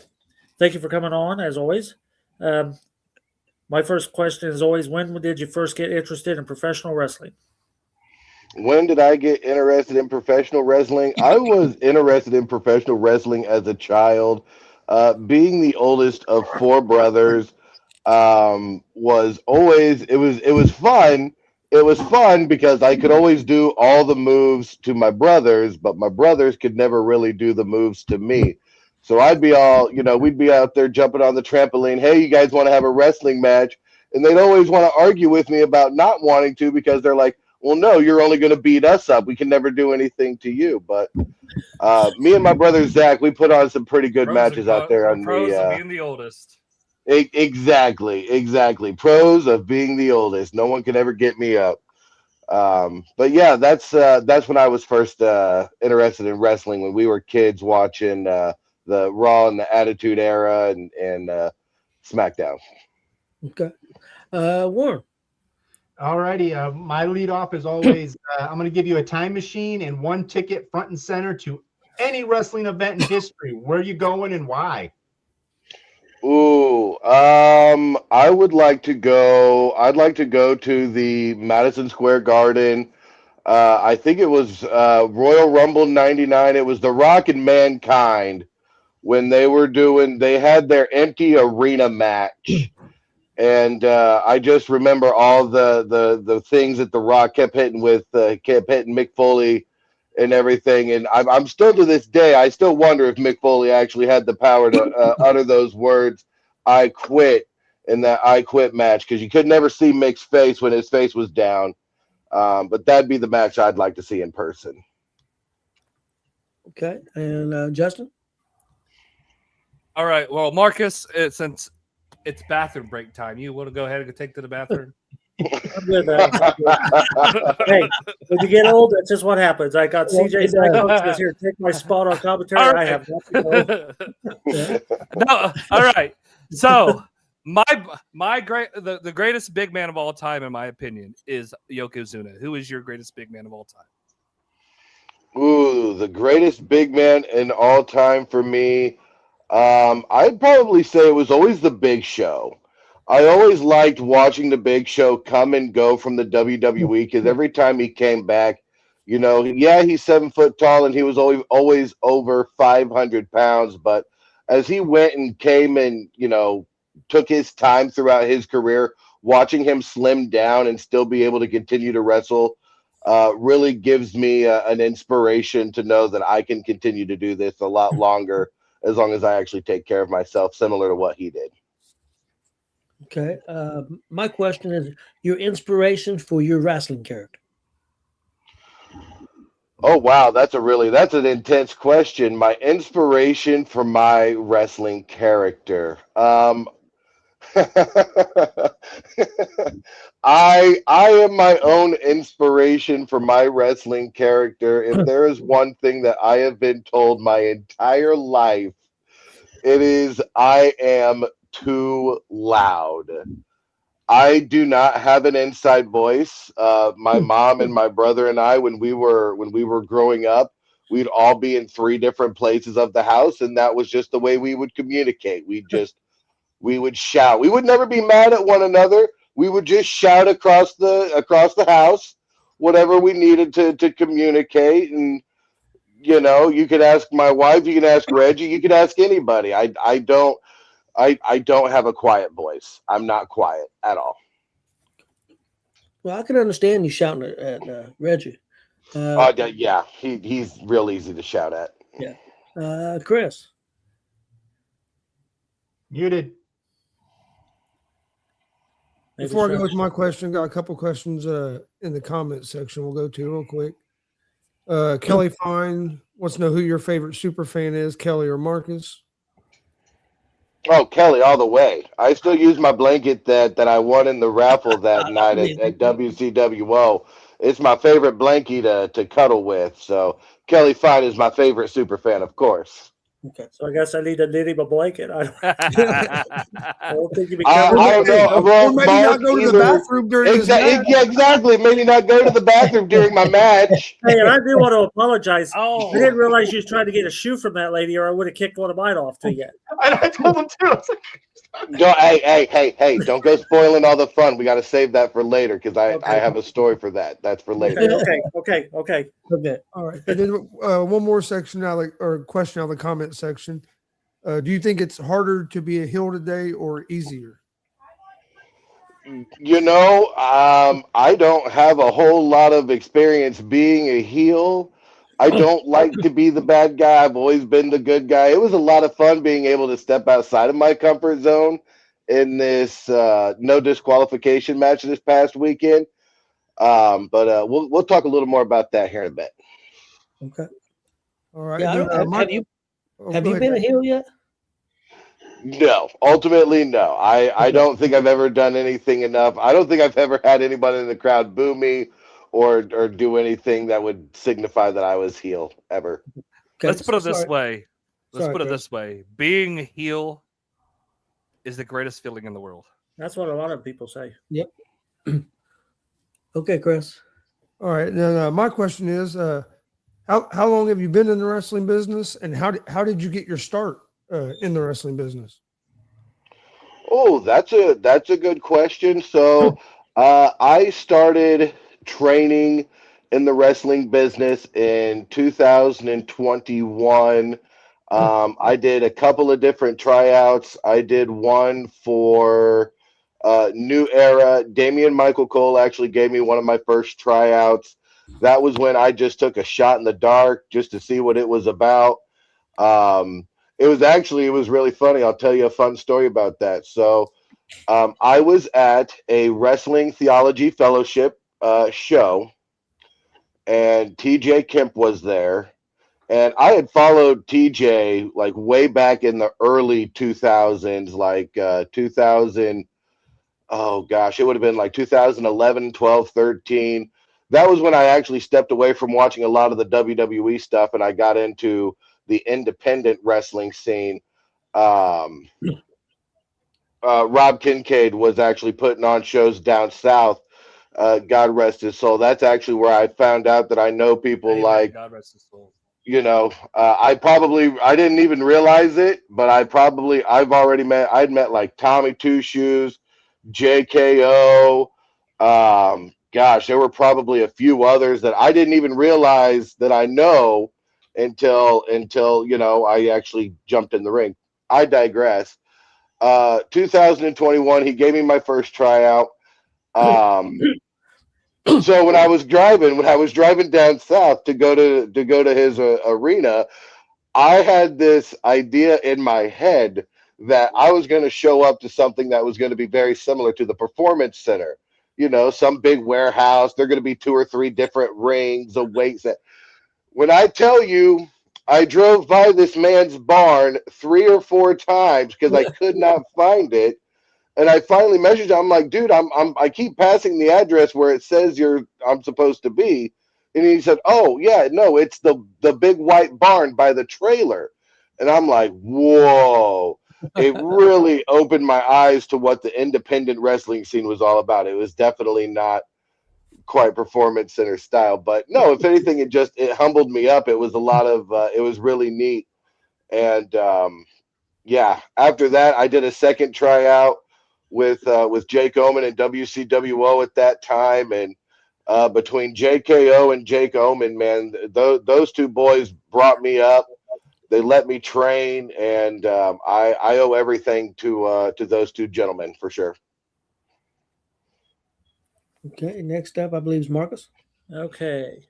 thank you for coming on, as always. My first question is always, when did you first get interested in professional wrestling? When did I get interested in professional wrestling? I was interested in professional wrestling as a child. Being the oldest of four brothers, was always it was fun. It was fun because I could always do all the moves to my brothers, but my brothers could never really do the moves to me. So I'd be all, we'd be out there jumping on the trampoline. Hey, you guys want to have a wrestling match? And they'd always want to argue with me about not wanting to because they're like, well, no, you're only going to beat us up. We can never do anything to you. But me and my brother Zach, we put on some pretty good matches out there We're on pros of the. being the oldest. Exactly. Pros of being the oldest. No one can ever get me up. But yeah, that's when I was first interested in wrestling, when we were kids watching the Raw and the Attitude Era and SmackDown. Okay. Warren. Alrighty, my lead off is always I'm going to give you a time machine and one ticket front and center to any wrestling event in history. Where are you going and why? Ooh, I would like to go. I'd like to go to the Madison Square Garden. I think it was Royal Rumble '99. It was The Rock and Mankind when they had their empty arena match. And I just remember all the things that The Rock kept hitting Mick Foley and everything. And I'm still, to this day, I still wonder if Mick Foley actually had the power to utter those words, "I quit," in that "I quit" match, because you could never see Mick's face when his face was down. But that'd be the match I'd like to see in person. Okay. And Justin? All right. Well, Marcus, since it's bathroom break time, you want to go ahead and take to the bathroom? I'm good, man. Hey, when you get old, that's just what happens. I got CJ says here, take my spot on commentary. All I right. have nothing to No, all right. So the greatest big man of all time, in my opinion, is Yokozuna. Who is your greatest big man of all time? Ooh, the greatest big man in all time for me. I'd probably say it was always the Big Show. I always liked watching the Big Show come and go from the WWE, because every time he came back, yeah, he's 7 foot tall and he was always over 500 pounds. But as he went and came and, took his time throughout his career, watching him slim down and still be able to continue to wrestle really gives me an inspiration to know that I can continue to do this a lot longer, as long as I actually take care of myself, similar to what he did. Okay. My question is your inspiration for your wrestling character. Oh wow, that's an intense question. My inspiration for my wrestling character. I am my own inspiration for my wrestling character. If there is one thing that I have been told my entire life, it is I am too loud. I do not have an inside voice. My mom and my brother and I, when we were growing up, we'd all be in 3 different places of the house, and that was just the way we would communicate. We would shout. We would never be mad at one another. We would just shout across the house, whatever we needed to communicate. And you could ask my wife, you can ask Reggie, you can ask anybody. I don't have a quiet voice. I'm not quiet at all. Well, I can understand you shouting at Reggie. Yeah, he's real easy to shout at. Yeah. Chris. Muted. Before I go with my question, got a couple questions in the comment section we'll go to real quick. Kelly Fine wants to know who your favorite super fan is, Kelly or Marcus? Oh, Kelly, all the way. I still use my blanket that I won in the raffle that night at WCWO. It's my favorite blankie to cuddle with. So Kelly Fine is my favorite super fan, of course. Okay. So I guess I need to knit him a blanket. I don't think he'd be I comfortable. don't know. Or Well, maybe Mark, not go to the either bathroom during his match. yeah, exactly. Maybe not go to the bathroom during my match. Hey, and I do want to apologize. Oh. I didn't realize you was trying to get a shoe from that lady, or I would have kicked one of mine off to you. And I told him too. I was like, Hey! Don't go spoiling all the fun. We got to save that for later because I Okay. have a story for that. That's for later. Okay. Okay. All right. And then one more section or question out of the comment section. Do you think it's harder to be a heel today or easier? I don't have a whole lot of experience being a heel. I don't like to be the bad guy. I've always been the good guy. It was a lot of fun being able to step outside of my comfort zone in this no disqualification match this past weekend. But we'll talk a little more about that here in a bit. Okay. All right. Yeah. Then, Have you go ahead. been a heel yet? No, ultimately, no. I don't think I've ever done anything enough. I don't think I've ever had anybody in the crowd boo me or do anything that would signify that I was heel ever. Okay. Let's put it this Sorry. way. Let's Sorry, put it Chris. this way. Being a heel is the greatest feeling in the world. That's what a lot of people say. Okay, Chris. All right. Now, my question is, how long have you been in the wrestling business, and how did you get your start in the wrestling business? Oh, that's a good question. So, I started training in the wrestling business in 2021. I did a couple of different tryouts. I did one for New Era. Damian Michael Cole actually gave me one of my first tryouts. That was when I just took a shot in the dark just to see what it was about. It was really funny. I'll tell you a fun story about that. So I was at a wrestling theology fellowship show, and TJ Kemp was there. And I had followed TJ like way back in the early 2000s, like 2000. Oh gosh, it would have been like 2011, 12, 13. That was when I actually stepped away from watching a lot of the WWE stuff and I got into the independent wrestling scene. Rob Kincaid was actually putting on shows down south. God rest his soul. That's actually where I found out that I know people Amen. like, God rest his soul. I didn't even realize it, but I'd met like Tommy Two Shoes, JKO. Gosh, there were probably a few others that I didn't even realize that I know until I actually jumped in the ring. I digress. 2021, he gave me my first tryout. So when I was driving down south to go to his arena, I had this idea in my head that I was going to show up to something that was going to be very similar to the Performance Center. Some big warehouse. There are going to be 2 or 3 different rings of weights. When I tell you, I drove by this man's barn 3 or 4 times because I could not find it. And I finally measured it. I'm like, dude, I keep passing the address where it says I'm supposed to be. And he said, oh yeah, no, it's the big white barn by the trailer. And I'm like, whoa. It really opened my eyes to what the independent wrestling scene was all about. It was definitely not quite Performance Center style, but no, if anything, it humbled me up. It was it was really neat. And yeah, after that, I did a second tryout with Jake Omen and WCWO at that time, and between JKO and Jake Omen, man, those 2 boys brought me up. They let me train, and I owe everything to those 2 gentlemen for sure. Okay. Next up, I believe is Marcus. Okay.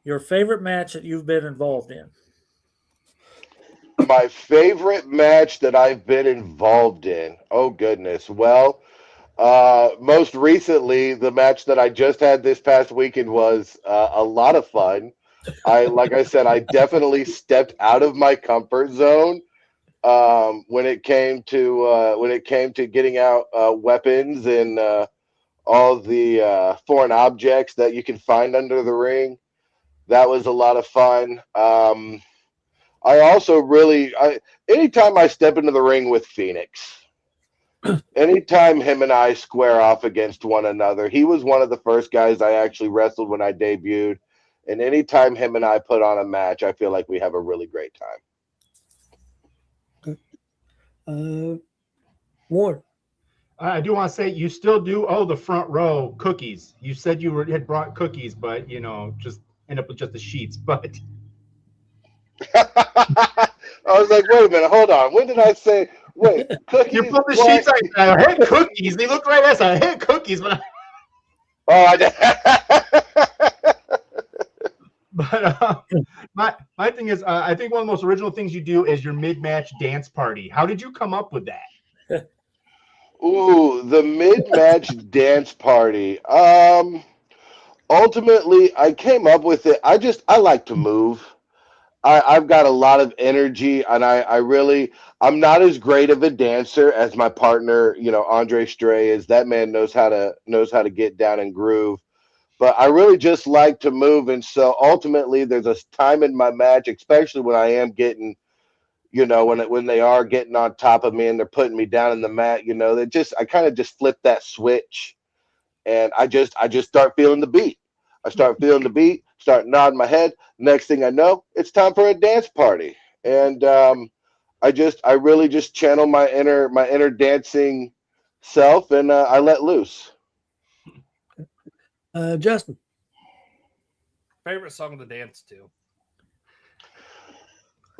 Your favorite match that you've been involved in? My favorite match that I've been involved in. Oh goodness. Well, most recently, the match that I just had this past weekend was a lot of fun. Like I said, I definitely stepped out of my comfort zone when it came to getting out weapons and all the foreign objects that you can find under the ring. That was a lot of fun. I also really, anytime I step into the ring with Phoenix, anytime him and I square off against one another, he was one of the first guys I actually wrestled when I debuted. And anytime him and I put on a match, I feel like we have a really great time. Warren. I do want to say you still do owe the front row cookies. You said had brought cookies, but just end up with just the sheets. But I was like, wait a minute, hold on. When did I say, wait, cookies? you put the What? sheets. I had cookies. They looked right at us. I had cookies, but my thing is, I think one of the most original things you do is your mid-match dance party. How did you come up with that? Ooh, the mid-match dance party. Ultimately, I came up with it. I like to move. I've got a lot of energy, and I'm not as great of a dancer as my partner, Andre Stray is. That man knows how to get down and groove. But I really just like to move, and so ultimately, there's a time in my match, especially when I am getting, when they are getting on top of me and they're putting me down in the mat, I kind of just flip that switch, and I just start feeling the beat. I start feeling the beat, start nodding my head. Next thing I know, it's time for a dance party, and I really just channel my inner dancing self, and I let loose. Justin. Favorite song to dance to?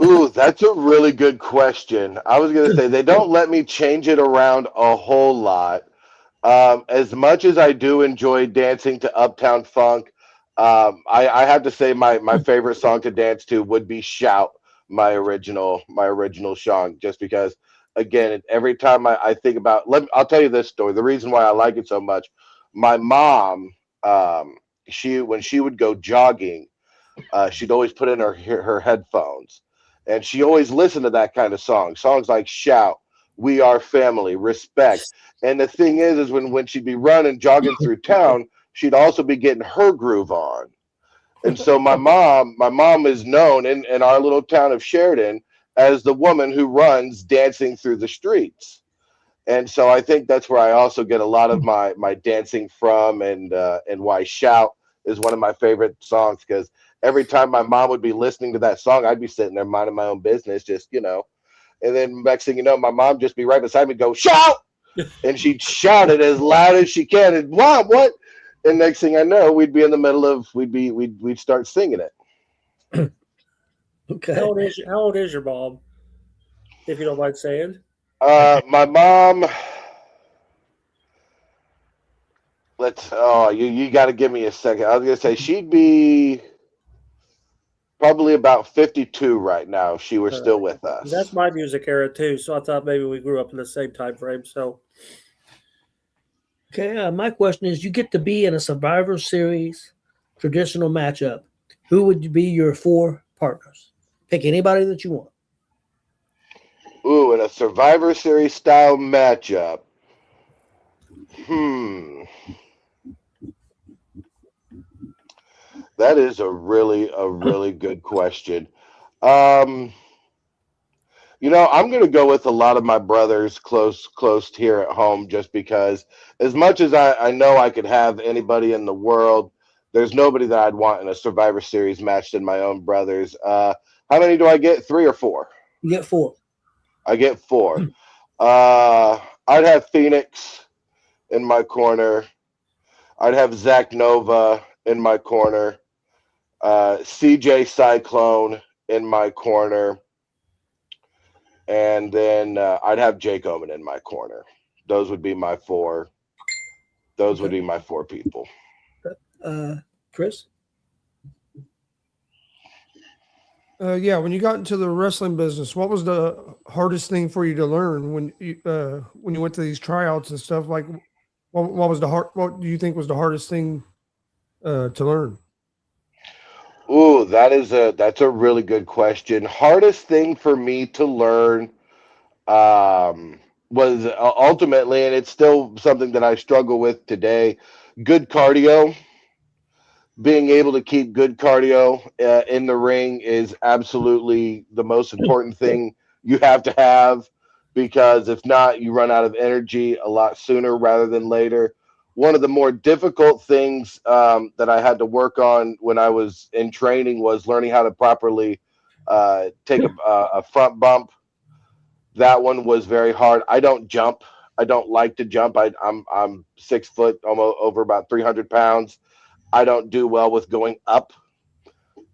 Ooh, that's a really good question. I was going to say they don't let me change it around a whole lot. As much as I do enjoy dancing to Uptown Funk, I have to say my favorite song to dance to would be "Shout," my original song. Just because, again, every time I think about, I'll tell you this story. The reason why I like it so much, my mom, when she would go jogging, she'd always put in her headphones, and she always listened to that kind of songs like "Shout," "We Are Family," "Respect." And the thing is when she'd be running, jogging through town, she'd also be getting her groove on. And so my mom is known in our little town of Sheridan as the woman who runs dancing through the streets. And so I think that's where I also get a lot of my dancing from, and why "Shout" is one of my favorite songs, because every time my mom would be listening to that song, I'd be sitting there minding my own business, and then next thing you know, my mom just be right beside me, go "Shout," and she'd shout it as loud as she can, and "Mom, what?" And next thing I know, we'd be in the middle of we'd start singing it. Okay. How old is your mom? If you don't mind saying. My mom. You got to give me a second. I was gonna say she'd be probably about 52 right now if she were still with us. That's my music era too, so I thought maybe we grew up in the same time frame. So, Okay. My question is: you get to be in a Survivor Series traditional matchup. Who would be your 4 partners? Pick anybody that you want. Ooh, in a Survivor Series style matchup. That is a really good question. I'm going to go with a lot of my brothers close here at home, just because as much as I know I could have anybody in the world, there's nobody that I'd want in a Survivor Series match than my own brothers. How many do I get? 3 or 4? You get 4. I get 4. I'd have Phoenix in my corner. I'd have Zach Nova in my corner. CJ Cyclone in my corner. And then I'd have Jake Omen in my corner. Those would be my 4. Those would be my 4 people. Chris? Yeah, when you got into the wrestling business, what was the hardest thing for you to learn when you went to these tryouts and stuff? Like, what do you think was the hardest thing to learn? Ooh, that's a really good question. Hardest thing for me to learn was ultimately, and it's still something that I struggle with today, good cardio. being able to keep good cardio in the ring is absolutely the most important thing you have to have, because if not, you run out of energy a lot sooner rather than later. One of the more difficult things that I had to work on when I was in training was learning how to properly take a front bump. That one was very hard. I don't jump. I don't like to jump. I'm 6 foot, almost over about 300 pounds. I don't do well with going up.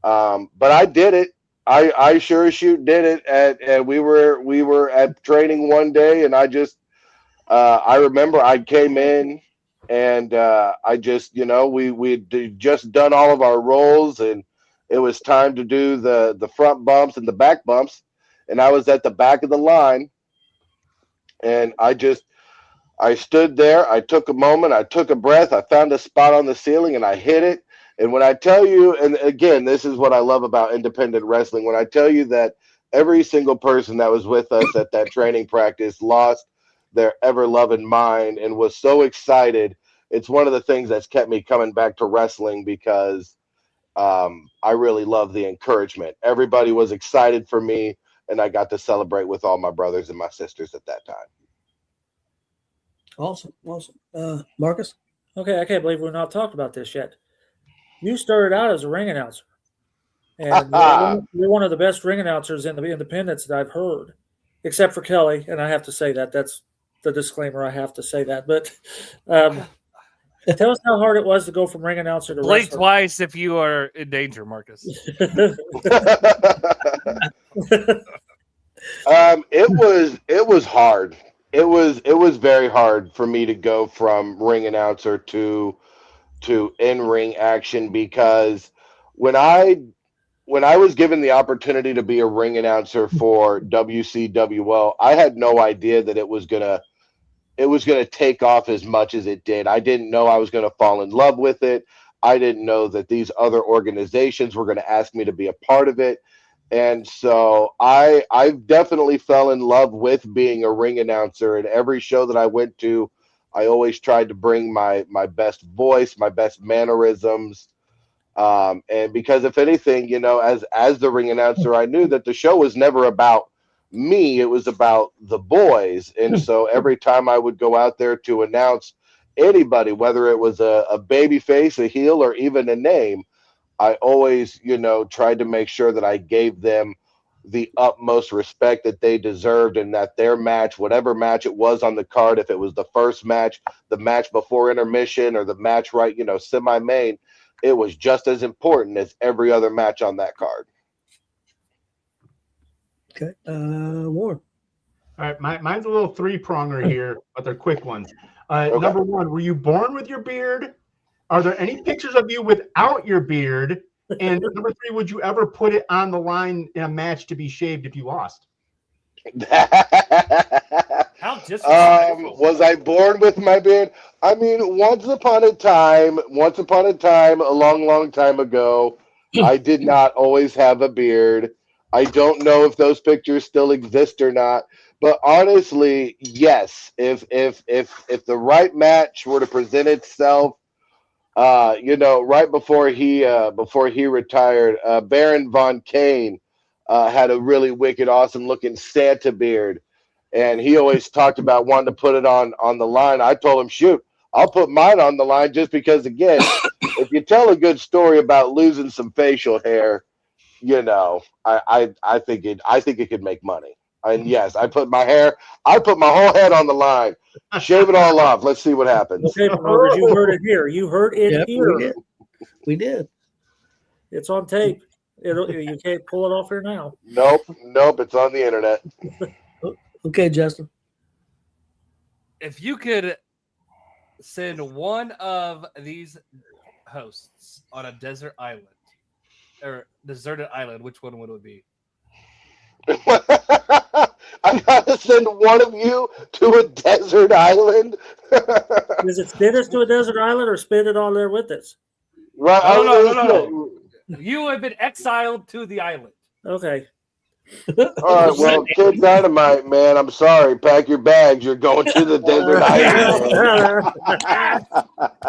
But I did it. I sure as shoot did it. And we were at training one day, and I remember I came in, and I just, we'd just done all of our rolls, and it was time to do the front bumps and the back bumps, and I was at the back of the line, and I stood there. I took a moment. I took a breath. I found a spot on the ceiling, and I hit it. And when I tell you, and again, this is what I love about independent wrestling, when I tell you that every single person that was with us at that training practice lost their ever-loving mind and was so excited, it's one of the things that's kept me coming back to wrestling, because I really love the encouragement. Everybody was excited for me, and I got to celebrate with all my brothers and my sisters at that time. Awesome. Marcus? Okay, I can't believe we've not talked about this yet. You started out as a ring announcer, and you're one of the best ring announcers in the independents that I've heard, except for Kelly, and I have to say that. That's the disclaimer. I have to say that. But tell us how hard it was to go from ring announcer to blink wrestler. twice if you are in danger, Marcus. It was hard. It was very hard for me to go from ring announcer to in-ring action, because when I was given the opportunity to be a ring announcer for WCWO, I had no idea that it was gonna take off as much as it did. I didn't know I was gonna fall in love with it. I didn't know that these other organizations were gonna ask me to be a part of it. And so I definitely fell in love with being a ring announcer. And every show that I went to, I always tried to bring my best voice, my best mannerisms. And because if anything, as the ring announcer, I knew that the show was never about me. It was about the boys. And so every time I would go out there to announce anybody, whether it was a baby face, a heel, or even a name, I always, tried to make sure that I gave them the utmost respect that they deserved, and that their match, whatever match it was on the card, if it was the first match, the match before intermission, or the match right, semi-main, it was just as important as every other match on that card. Okay. Warren. All right, mine's a little three-pronger here, but they're quick ones. Okay. Number one, were you born with your beard? Are there any pictures of you without your beard? And number three, would you ever put it on the line in a match to be shaved if you lost? How disrespectful. Was I born with my beard? I mean, once upon a time, a long time ago, I did not always have a beard. I don't know if those pictures still exist or not. But honestly, yes. If the right match were to present itself, right before he retired, Baron Von Kane had a really wicked, awesome looking Santa beard, and he always talked about wanting to put it on the line. I told him, shoot, I'll put mine on the line, just because, again, if you tell a good story about losing some facial hair, I think it could make money. And yes, I put my whole head on the line. Shave it all off. Let's see what happens. Okay, promoters, you heard it here. You heard it here. We did. It's on tape. You can't pull it off here now. Nope. It's on the internet. Okay, Justin. If you could send one of these hosts on a desert island or deserted island, which one would it be? I gotta send one of you to a desert island. Is it spin us to a desert island or spin it on there with us? Right? No. You have been exiled to the island. Okay. All right. Well, Kid Dynamite, man, I'm sorry. Pack your bags. You're going to the desert island.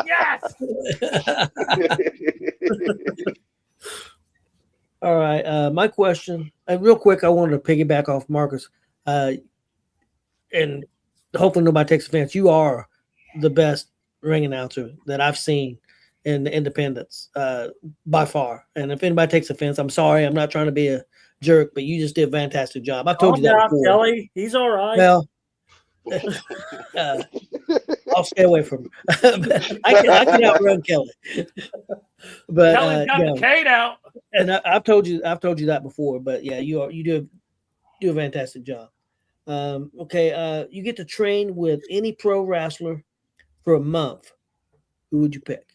Yes. right. My question, real quick, I wanted to piggyback off Marcus, and hopefully nobody takes offense. You are the best ring announcer that I've seen in the independents by far. And if anybody takes offense, I'm sorry. I'm not trying to be a jerk, but you just did a fantastic job. I've told Calm you that down, before. Kelly. He's all right. Well, I'll stay away from him. I can outrun Kelly. But Kelly's got the cane out. and I've told you that before. But yeah, you do a fantastic job. Okay, you get to train with any pro wrestler for a month. Who would you pick?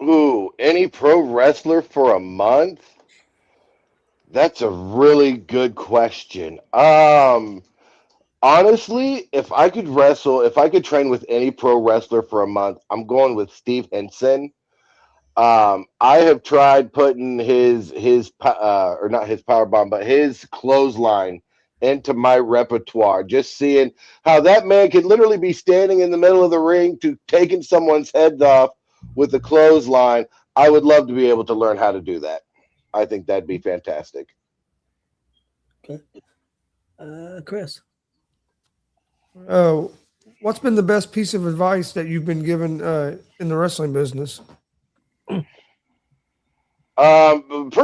Ooh, any pro wrestler for a month? That's a really good question. Honestly, if I could train with any pro wrestler for a month, I'm going with Steve Henson. I have tried putting or not his power bomb, but his clothesline into my repertoire. Just seeing how that man can literally be standing in the middle of the ring to taking someone's head off with a clothesline. I would love to be able to learn how to do that. I think that'd be fantastic. Okay, Chris. What's been the best piece of advice that you've been given in the wrestling business? Pretty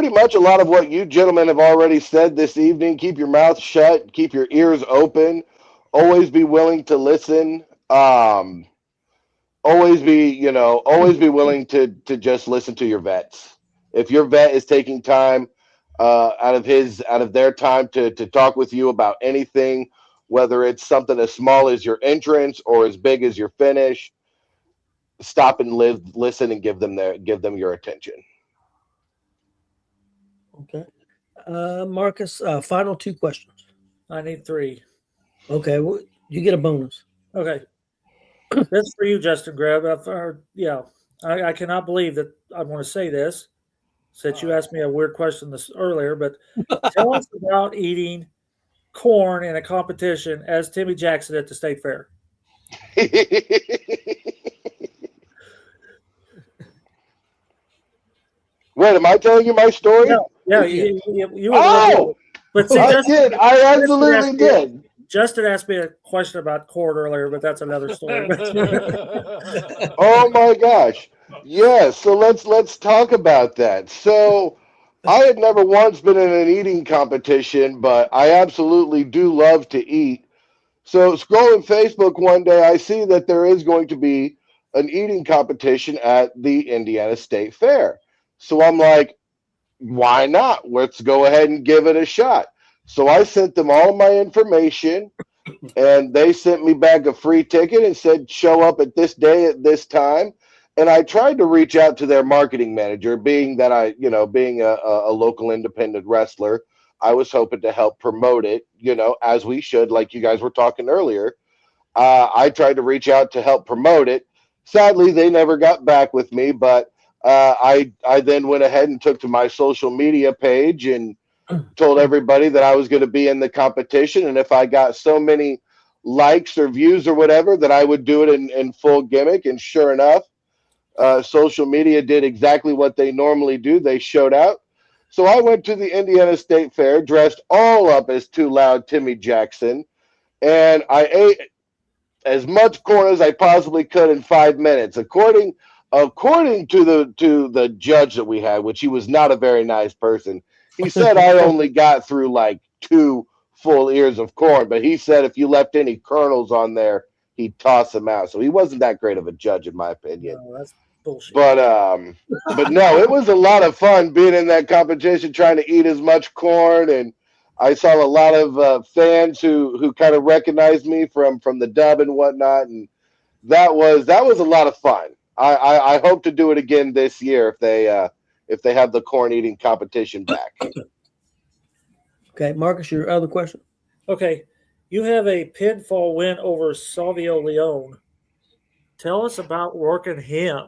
much a lot of what you gentlemen have already said this evening. Keep your mouth shut, keep your ears open, always be willing to listen. Always be willing to just listen to your vets. If your vet is taking time out of their time to talk with you about anything, whether it's something as small as your entrance or as big as your finish, stop and listen and give them your attention. Okay, Marcus. Final two questions. I need 3. Okay, well, you get a bonus. Okay. That's for you, Justin Greb. I cannot believe that I want to say this, since you asked me a weird question earlier, but tell us about eating corn in a competition as Timmy Jackson at the State Fair. Wait, am I telling you my story? No, yeah, you were. Oh, but see, I did. I absolutely did. Justin asked me a question about corn earlier, but that's another story. Oh my gosh. Yeah, so let's talk about that. So I had never once been in an eating competition, but I absolutely do love to eat. So scrolling Facebook one day, I see that there is going to be an eating competition at the Indiana State Fair. So I'm like, why not? Let's go ahead and give it a shot. So I sent them all my information, and they sent me back a free ticket and said, show up at this day at this time. And I tried to reach out to their marketing manager, being that being a local independent wrestler, I was hoping to help promote it, as we should, like you guys were talking earlier. I tried to reach out to help promote it. Sadly, they never got back with me, but I then went ahead and took to my social media page and told everybody that I was going to be in the competition, and if I got so many likes or views or whatever, that I would do it in full gimmick. And sure enough, social media did exactly what they normally do. They showed out. So I went to the Indiana State Fair, dressed all up as Too Loud Timmy Jackson, and I ate as much corn as I possibly could in 5 minutes. According to the judge that we had, which he was not a very nice person, he said I only got through like 2 full ears of corn, but he said if you left any kernels on there, he'd toss them out. So he wasn't that great of a judge, in my opinion. No, that's bullshit. But no, it was a lot of fun being in that competition, trying to eat as much corn, and I saw a lot of fans who kind of recognized me from the dub and whatnot, and that was a lot of fun. I hope to do it again this year if they have the corn eating competition back. Okay, Marcus, your other question. Okay, you have a pinfall win over Savio Leone. Tell us about working him.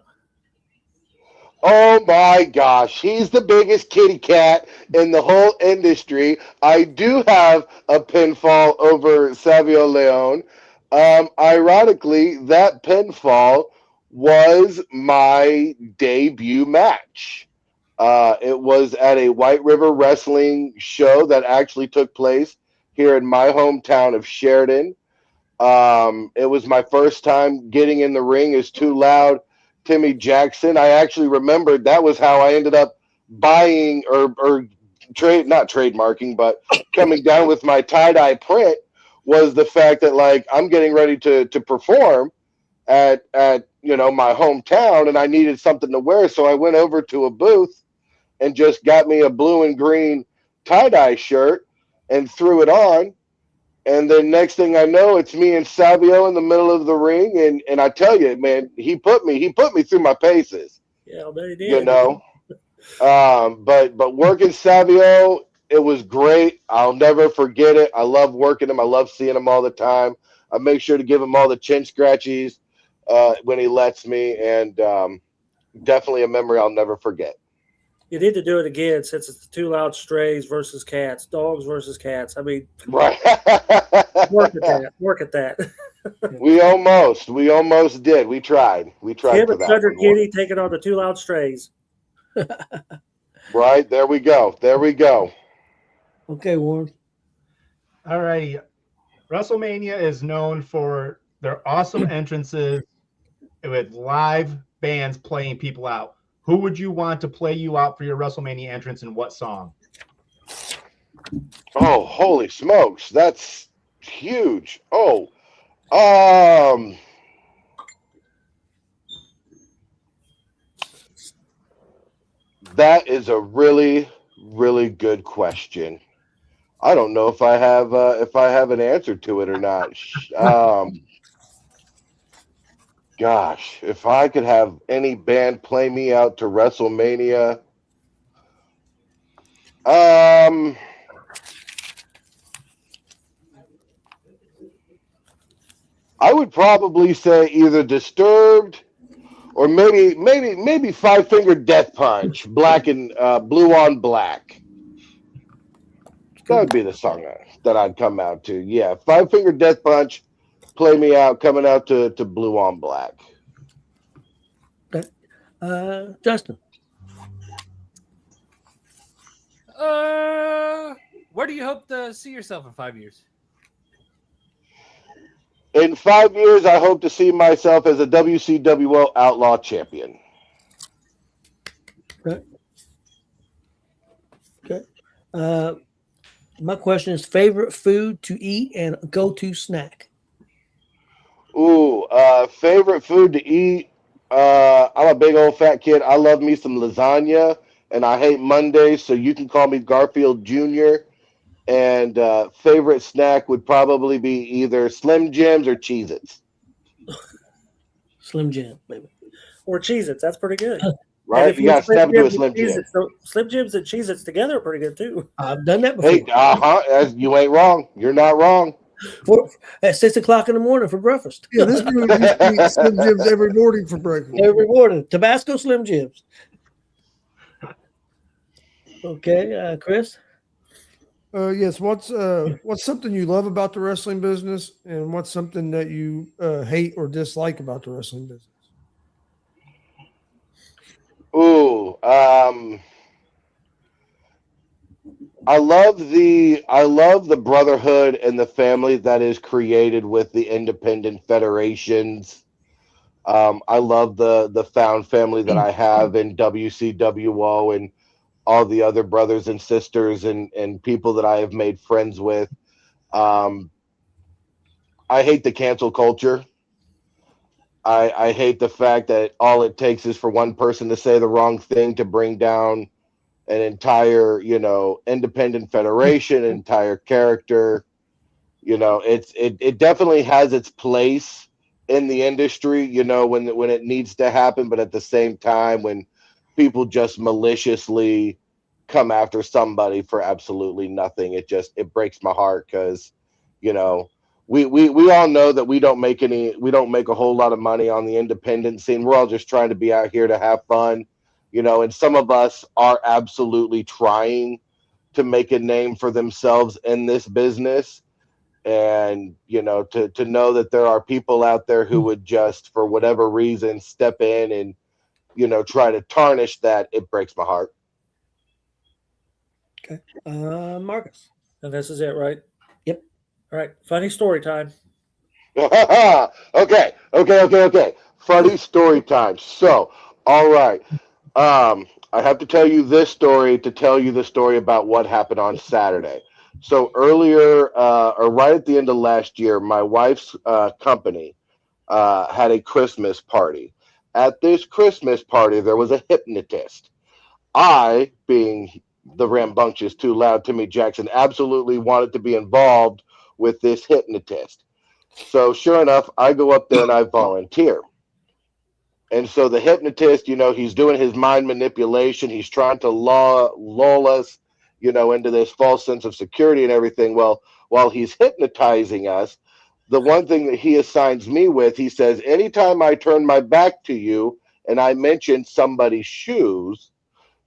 Oh my gosh, he's the biggest kitty cat in the whole industry. I do have a pinfall over Savio Leone. Ironically, that pinfall was my debut match. It was at a White River Wrestling show that actually took place here in my hometown of Sheridan. It was my first time getting in the ring as Too Loud Timmy Jackson. I actually remembered that was how I ended up buying or not trademarking, but coming down with my tie-dye print was the fact that like I'm getting ready to perform at my hometown and I needed something to wear, so I went over to a booth and just got me a blue and green tie-dye shirt and threw it on. And then next thing I know, it's me and Savio in the middle of the ring, and I tell you, man, he put me through my paces. Yeah, they did. You know, but working Savio, it was great. I'll never forget it. I love working him. I love seeing him all the time. I make sure to give him all the chin scratchies when he lets me, and definitely a memory I'll never forget. You need to do it again since it's the Too Loud Strays versus cats, dogs versus cats. I mean, Right. work at that. Work at that. We almost did. We tried Him for and that Thunder one. Kitty taking on the Too Loud Strays. Right, there we go. Okay, Warren. All righty. WrestleMania is known for their awesome entrances with live bands playing people out. Who would you want to play you out for your WrestleMania entrance and what song? Oh, holy smokes. That's huge. Oh, that is a really, really good question. I don't know if I have an answer to it or not. Gosh, if I could have any band play me out to WrestleMania, I would probably say either Disturbed or maybe Five Finger Death Punch, Black and Blue on Black. That would be the song that I'd come out to. Yeah, Five Finger Death Punch, play me out, coming out to Blue on Black. Justin. Where do you hope to see yourself in 5 years? In 5 years, I hope to see myself as a WCWO Outlaw Champion. Okay. My question is favorite food to eat and go-to snack. Ooh, favorite food to eat. I'm a big old fat kid. I love me some lasagna, and I hate Mondays, so you can call me Garfield Jr. And favorite snack would probably be either Slim Jims or Cheez-Its. Slim Jim, baby. Or Cheez-Its. That's pretty good. Right? If You got to snap into a Jims Slim and Jim. Cheez-Its, so Slim Jims and Cheez-Its together are pretty good too. I've done that before. Hey, you ain't wrong. You're not wrong. At 6 o'clock in the morning for breakfast. Yeah, this dude used to eat Slim Jims every morning for breakfast. Every morning. Tabasco Slim Jims. Okay, Chris? Yes. What's something you love about the wrestling business, and what's something that you hate or dislike about the wrestling business? Ooh, I love the brotherhood and the family that is created with the independent federations. I love the found family that I have in WCWO and all the other brothers and sisters and people that I have made friends with. I hate the cancel culture. I hate the fact that all it takes is for one person to say the wrong thing to bring down an entire, independent federation, entire character. It definitely has its place in the industry, when it needs to happen, but at the same time, when people just maliciously come after somebody for absolutely nothing, it breaks my heart because, we all know that we don't make a whole lot of money on the independent scene. We're all just trying to be out here to have fun, and some of us are absolutely trying to make a name for themselves in this business. And, to know that there are people out there who would just, for whatever reason, step in and, try to tarnish that, it breaks my heart. Okay. Marcus. And this is it, right? Yep. All right. Funny story time. Okay. Funny story time. So, all right. I have to tell you this story to tell you the story about what happened on Saturday. So earlier, or right at the end of last year, my wife's company had a Christmas party. At this Christmas party, there was a hypnotist. I, being the rambunctious, too loud Timmy Jackson, absolutely wanted to be involved with this hypnotist. So sure enough, I go up there and I volunteer. And so the hypnotist, he's doing his mind manipulation. He's trying to lull us, into this false sense of security and everything. Well, while he's hypnotizing us, the one thing that he assigns me with, he says, anytime I turn my back to you and I mention somebody's shoes,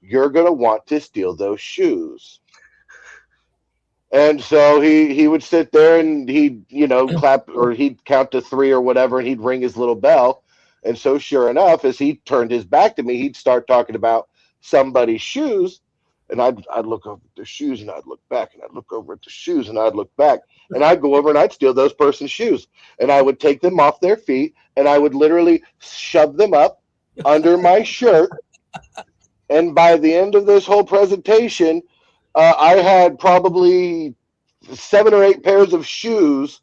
you're going to want to steal those shoes. And so he would sit there and he'd, clap, or he'd count to 3 or whatever, and he'd ring his little bell. And so sure enough, as he turned his back to me, he'd start talking about somebody's shoes. And I'd look over at the shoes and I'd look back, and I'd look over at the shoes and I'd look back, and I'd go over and I'd steal those person's shoes. And I would take them off their feet and I would literally shove them up under my shirt. And by the end of this whole presentation, I had probably 7 or 8 pairs of shoes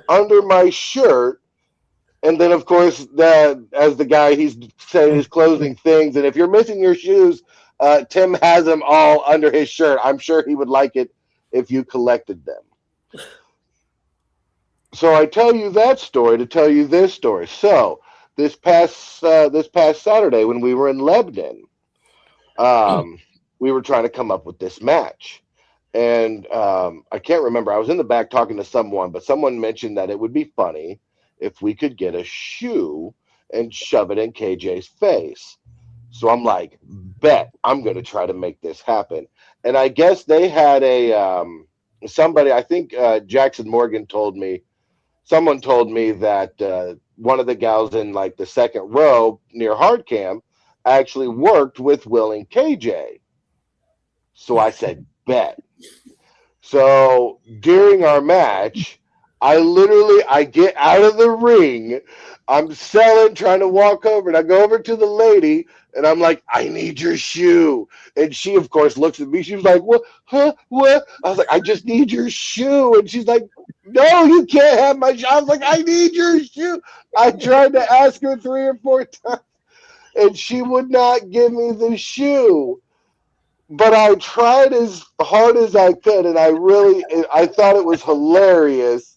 under my shirt. And then, of course, as the guy, he's saying his closing things. And if you're missing your shoes, Tim has them all under his shirt. I'm sure he would like it if you collected them. So I tell you that story to tell you this story. So this past Saturday, when we were in Lebanon, we were trying to come up with this match. And I can't remember. I was in the back talking to someone, but someone mentioned that it would be funny if we could get a shoe and shove it in KJ's face. So I'm like, bet I'm going to try to make this happen. And I guess they had somebody, I think Jackson Morgan someone told me that one of the gals in like the second row near Hardcam actually worked with Will and KJ. So I said, bet. So during our match, I get out of the ring. I'm trying to walk over, and I go over to the lady, and I'm like, I need your shoe. And she, of course, looks at me. She was like, what? Huh? What? I was like, I just need your shoe. And she's like, no, you can't have my shoe. I was like, I need your shoe. I tried to ask her 3 or 4 times, and she would not give me the shoe. But I tried as hard as I could, and I thought it was hilarious.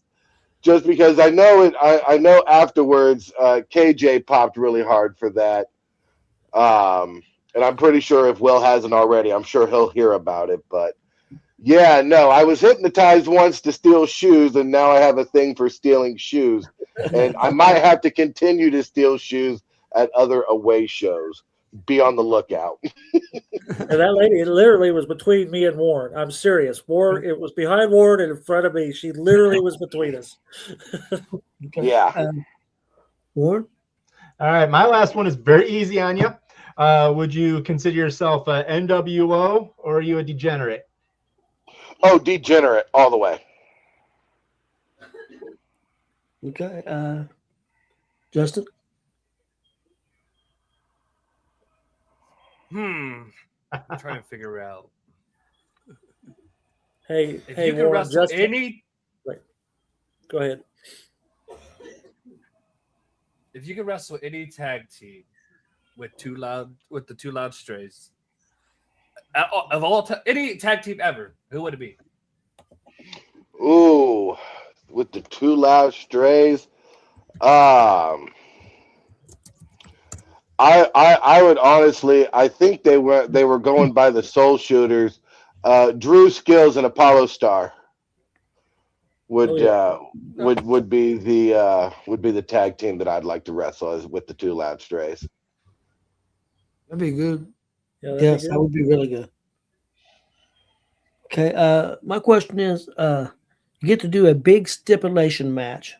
Just because I know afterwards, KJ popped really hard for that. And I'm pretty sure if Will hasn't already, I'm sure he'll hear about it. But yeah, no, I was hypnotized once to steal shoes, and now I have a thing for stealing shoes. And I might have to continue to steal shoes at other away shows. Be on the lookout. And that lady, it literally was between me and Warren. I'm serious. Warren, it was behind Warren and in front of me. She literally was between us. Okay. Yeah. Warren? All right, my last one is very easy on you. Would you consider yourself a NWO, or are you a degenerate? Oh, degenerate all the way. Okay. Justin? I'm trying to figure out. Hey, If hey, you could Warren, wrestle Justin. any, Go ahead. if you could wrestle any tag team with the 2 Loud Strays, of all any tag team ever, who would it be? Ooh, with the 2 Loud Strays. I would honestly, I think they were going by the Soul Shooters. Drew Skills and Apollo Star would be the tag team that I'd like to wrestle as with the 2 Loud Strays. That'd be good. Yeah, that'd Yes, be that good. would be really good. Okay. My question is, you get to do a big stipulation match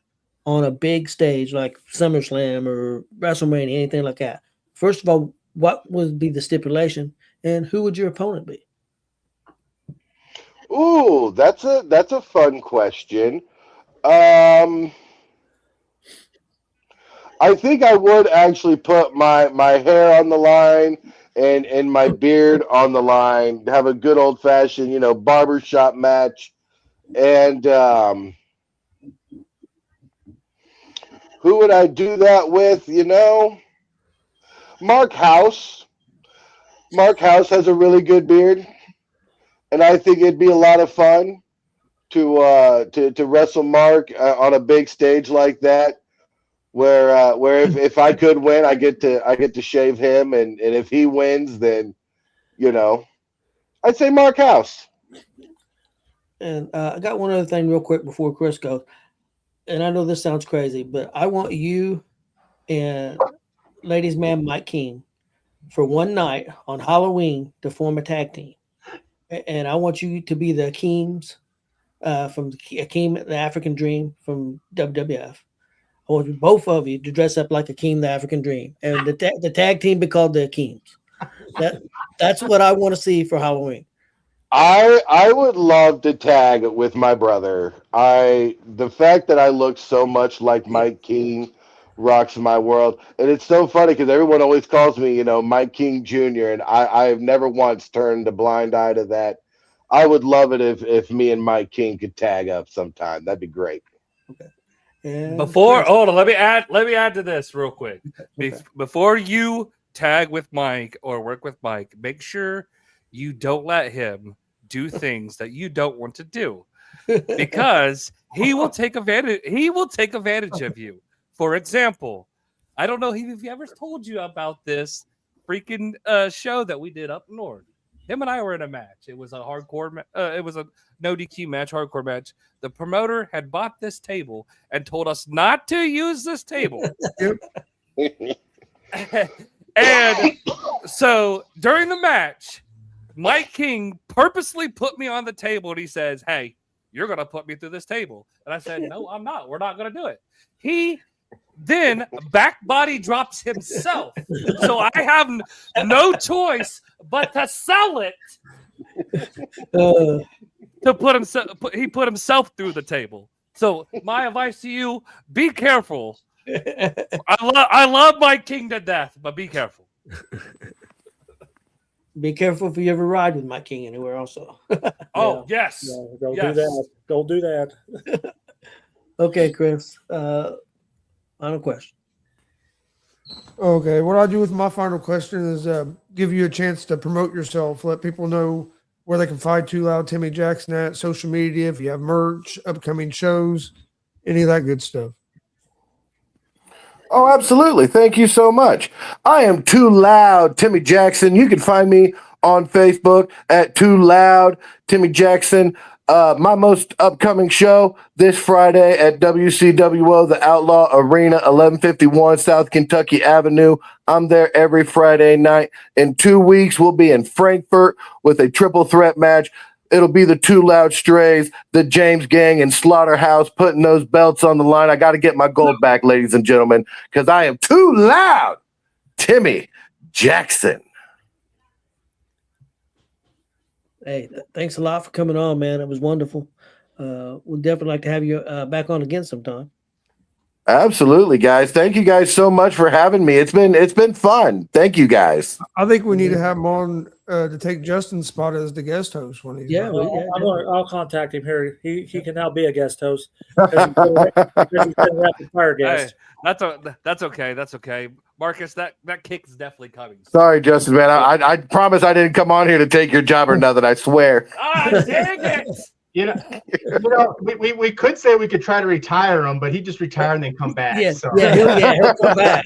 on a big stage like SummerSlam or WrestleMania, anything like that. First of all, what would be the stipulation, and who would your opponent be? Ooh, that's a fun question. Um, I think I would actually put my hair on the line and my beard on the line. Have a good old fashioned, barbershop match. And who would I do that with? Mark House. Mark House has a really good beard, and I think it'd be a lot of fun to wrestle Mark on a big stage like that, where if I could win, I get to shave him, and if he wins, then I'd say Mark House. And I got one other thing real quick before Chris goes. And I know this sounds crazy, but I want you and ladies man Mike King for one night on Halloween to form a tag team. And I want you to be the Akeems from Akeem, the African Dream from WWF. I want you, both of you to dress up like Akeem, the African Dream, and the tag team be called the Akeems. That's what I want to see for Halloween. I would love to tag with my brother. The fact that I look so much like Mike King rocks my world, and it's so funny because everyone always calls me, Mike King Jr. And I've never once turned a blind eye to that. I would love it if me and Mike King could tag up sometime. That'd be great. Okay. And Before, Chris. hold on, let me add to this real quick. Okay. Before you tag with Mike or work with Mike, make sure you don't let him do things that you don't want to do, because he will take advantage. He will take advantage of you. For example, I don't know if he ever told you about this freaking show that we did up north. Him and I were in a match. It was a hardcore. It was a no DQ match, hardcore match. The promoter had bought this table and told us not to use this table. And so during the match, Mike King purposely put me on the table and he says, "Hey, you're going to put me through this table." And I said, "No, I'm not. We're not going to do it." He then back body drops himself. So I have no choice but to sell it to put himself. He put himself through the table. So my advice to you: be careful. I love Mike King to death, but be careful. Be careful if you ever ride with Mike King anywhere. Also. Oh yes, Don't yes. do that. Don't do that. Okay, Chris. Final question. Okay, what I do with my final question is give you a chance to promote yourself, let people know where they can find Too Loud Timmy Jackson at social media, if you have merch, upcoming shows, any of that good stuff. Oh, absolutely. Thank you so much. I am Too Loud Timmy Jackson. You can find me on Facebook at Too Loud Timmy Jackson. My most upcoming show this Friday at WCWO, the Outlaw Arena, 1151 South Kentucky Avenue. I'm there every Friday night. In 2 weeks, we'll be in Frankfurt with a triple threat match. It'll be the Too Loud Strays, the James Gang, and Slaughterhouse putting those belts on the line. I got to get my gold back, ladies and gentlemen, because I am Too Loud Timmy Jackson. Hey, thanks a lot for coming on, man. It was wonderful. We'd definitely like to have you back on again sometime. Absolutely, guys. Thank you guys so much for having me. It's been fun. Thank you, guys. I think we need to have him on to take Justin's spot as the guest host when he's Yeah, back. I'll contact him here. He can now be a guest host because he's been a rapid fire guest. Hey, that's okay. That's okay. Marcus, that kick is definitely coming. Sorry, Justin, man. I promise I didn't come on here to take your job or nothing. I swear. Ah, dang it! We could say we could try to retire him, but he just retire and then come back. Yeah, so. he'll come back.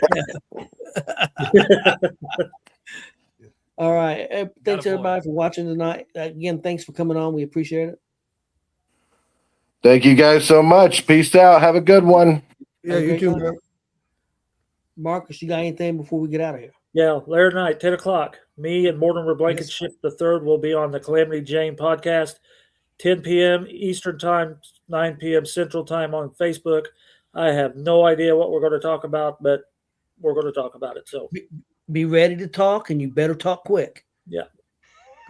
All right. Thanks everybody for watching tonight. Again, thanks for coming on. We appreciate it. Thank you guys so much. Peace out. Have a good one. Yeah, Have a you great too, time. man. Marcus, you got anything before we get out of here? Yeah, later tonight, 10 o'clock. Me and Mortimer Blankenship III will be on the Calamity Jane podcast, 10 p.m. Eastern Time, 9 p.m. Central Time on Facebook. I have no idea what we're going to talk about, but we're going to talk about it. So Be ready to talk, and you better talk quick. Yeah.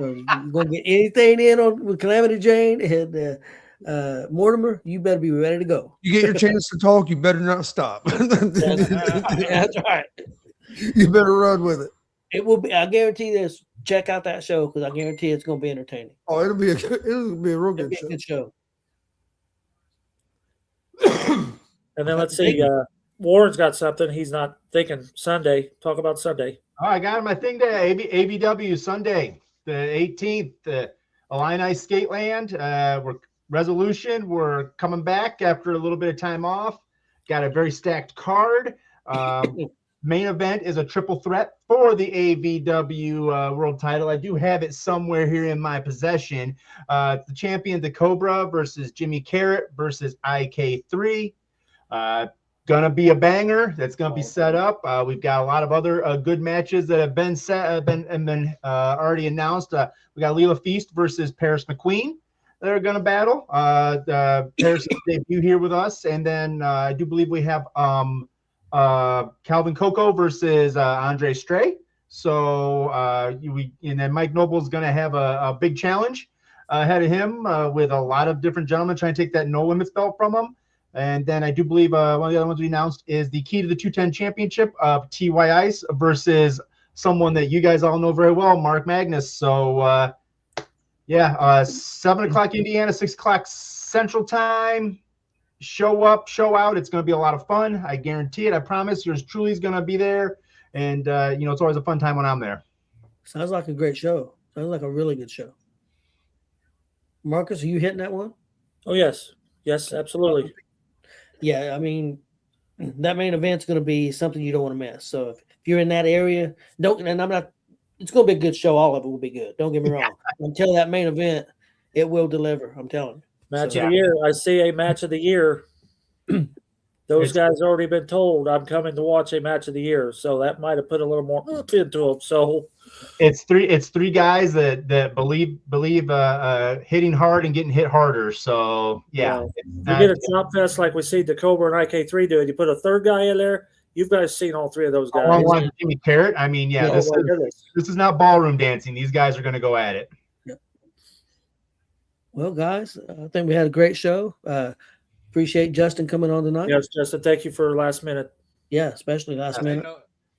So you're gonna get anything in on with Calamity Jane and Mortimer, you better be ready to go. You get your chance to talk, you better not stop. That's right. You better run with it. It will be. I guarantee this. Check out that show because I guarantee it's going to be entertaining. Oh, it'll be a real It'll good be show. a good show. And then let's see. Warren's got something. He's not thinking Sunday. Talk about Sunday. Oh, I got my thing there. ABW Sunday, the 18th, the Illini Skateland. We're coming back after a little bit of time off. Got a very stacked card. Main event is a triple threat for the ABW world title. I do have it somewhere here in my possession. The champion, the Cobra, versus Jimmy Carrot versus IK3. Gonna be a banger. That's gonna be set up. We've got a lot of other good matches that have been set, been already announced. We got Leela Feast versus Paris McQueen. They're gonna battle. Paris debut here with us, and then I do believe we have Calvin Coco versus Andre Stray. So and then Mike Noble's gonna have a big challenge ahead of him with a lot of different gentlemen trying to take that no limits belt from him. And then I do believe one of the other ones we announced is the key to the 210 championship of TY Ice versus someone that you guys all know very well, Mark Magnus. So 7 o'clock Indiana, 6 o'clock Central Time. Show up, show out. It's going to be a lot of fun. I guarantee it. I promise. Yours truly is going to be there. And, it's always a fun time when I'm there. Sounds like a great show. Sounds like a really good show. Marcus, are you hitting that one? Oh, yes. Yes, absolutely. Yeah, I mean, that main event's going to be something you don't want to miss. So if you're in that area, it's going to be a good show. All of it will be good. Don't get me wrong. Until that main event, it will deliver. I'm telling you. Match of the year. I see a match of the year. Those guys already been told I'm coming to watch a match of the year, so that might have put a little more into them. So it's three guys that believe hitting hard and getting hit harder. So yeah, you get a chop fest like we see the Cobra and IK3 do, and you put a third guy in there. You guys seen all three of those guys. Along with Jimmy Carrot. I mean, this is not ballroom dancing. These guys are going to go at it. Well, guys, I think we had a great show. Appreciate Justin coming on tonight. Yes, Justin, thank you for last minute. Yeah, especially last minute.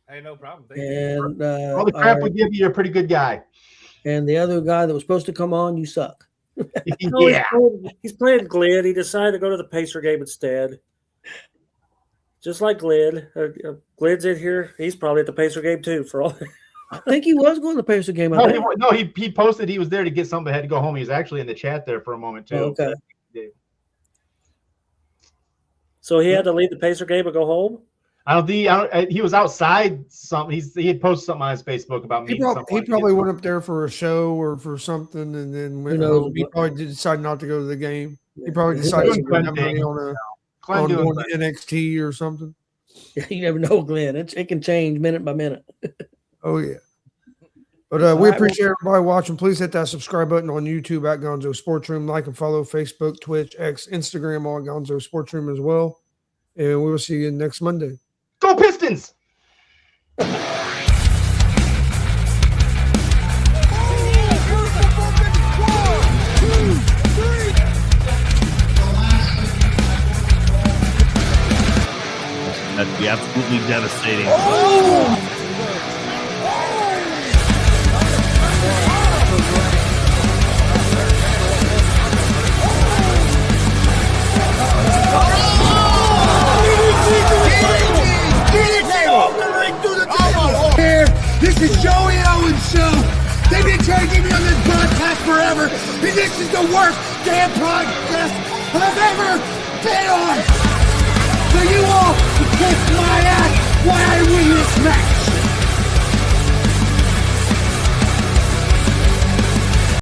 Hey, no problem. Thank you. All the crap we give you, you're a pretty good guy. And the other guy that was supposed to come on, you suck. Yeah. He's playing Glid. He decided to go to the Pacer game instead. Just like Glid. Glid's in here. He's probably at the Pacer game too, for all. I think he was going to the Pacer game. He posted he was there to get something, had to go home. He was actually in the chat there for a moment too. Okay. So he had to leave the Pacer game and go home? He was outside something. He had posted something on his Facebook about me. He probably went up there for a show or for something, and then he probably decided not to go to the game. He probably decided to spend money on NXT or something. You never know, Glenn. It can change minute by minute. Oh, yeah. But we appreciate everybody watching. Please hit that subscribe button on YouTube at Gonzo Sports Room. Like and follow Facebook, Twitch, X, Instagram on Gonzo Sports Room as well. And we will see you next Monday. Go Pistons! That'd be absolutely devastating. This is Joey Owens' show. They've been trying to get me on this broadcast forever, and this is the worst damn broadcast I've ever been on.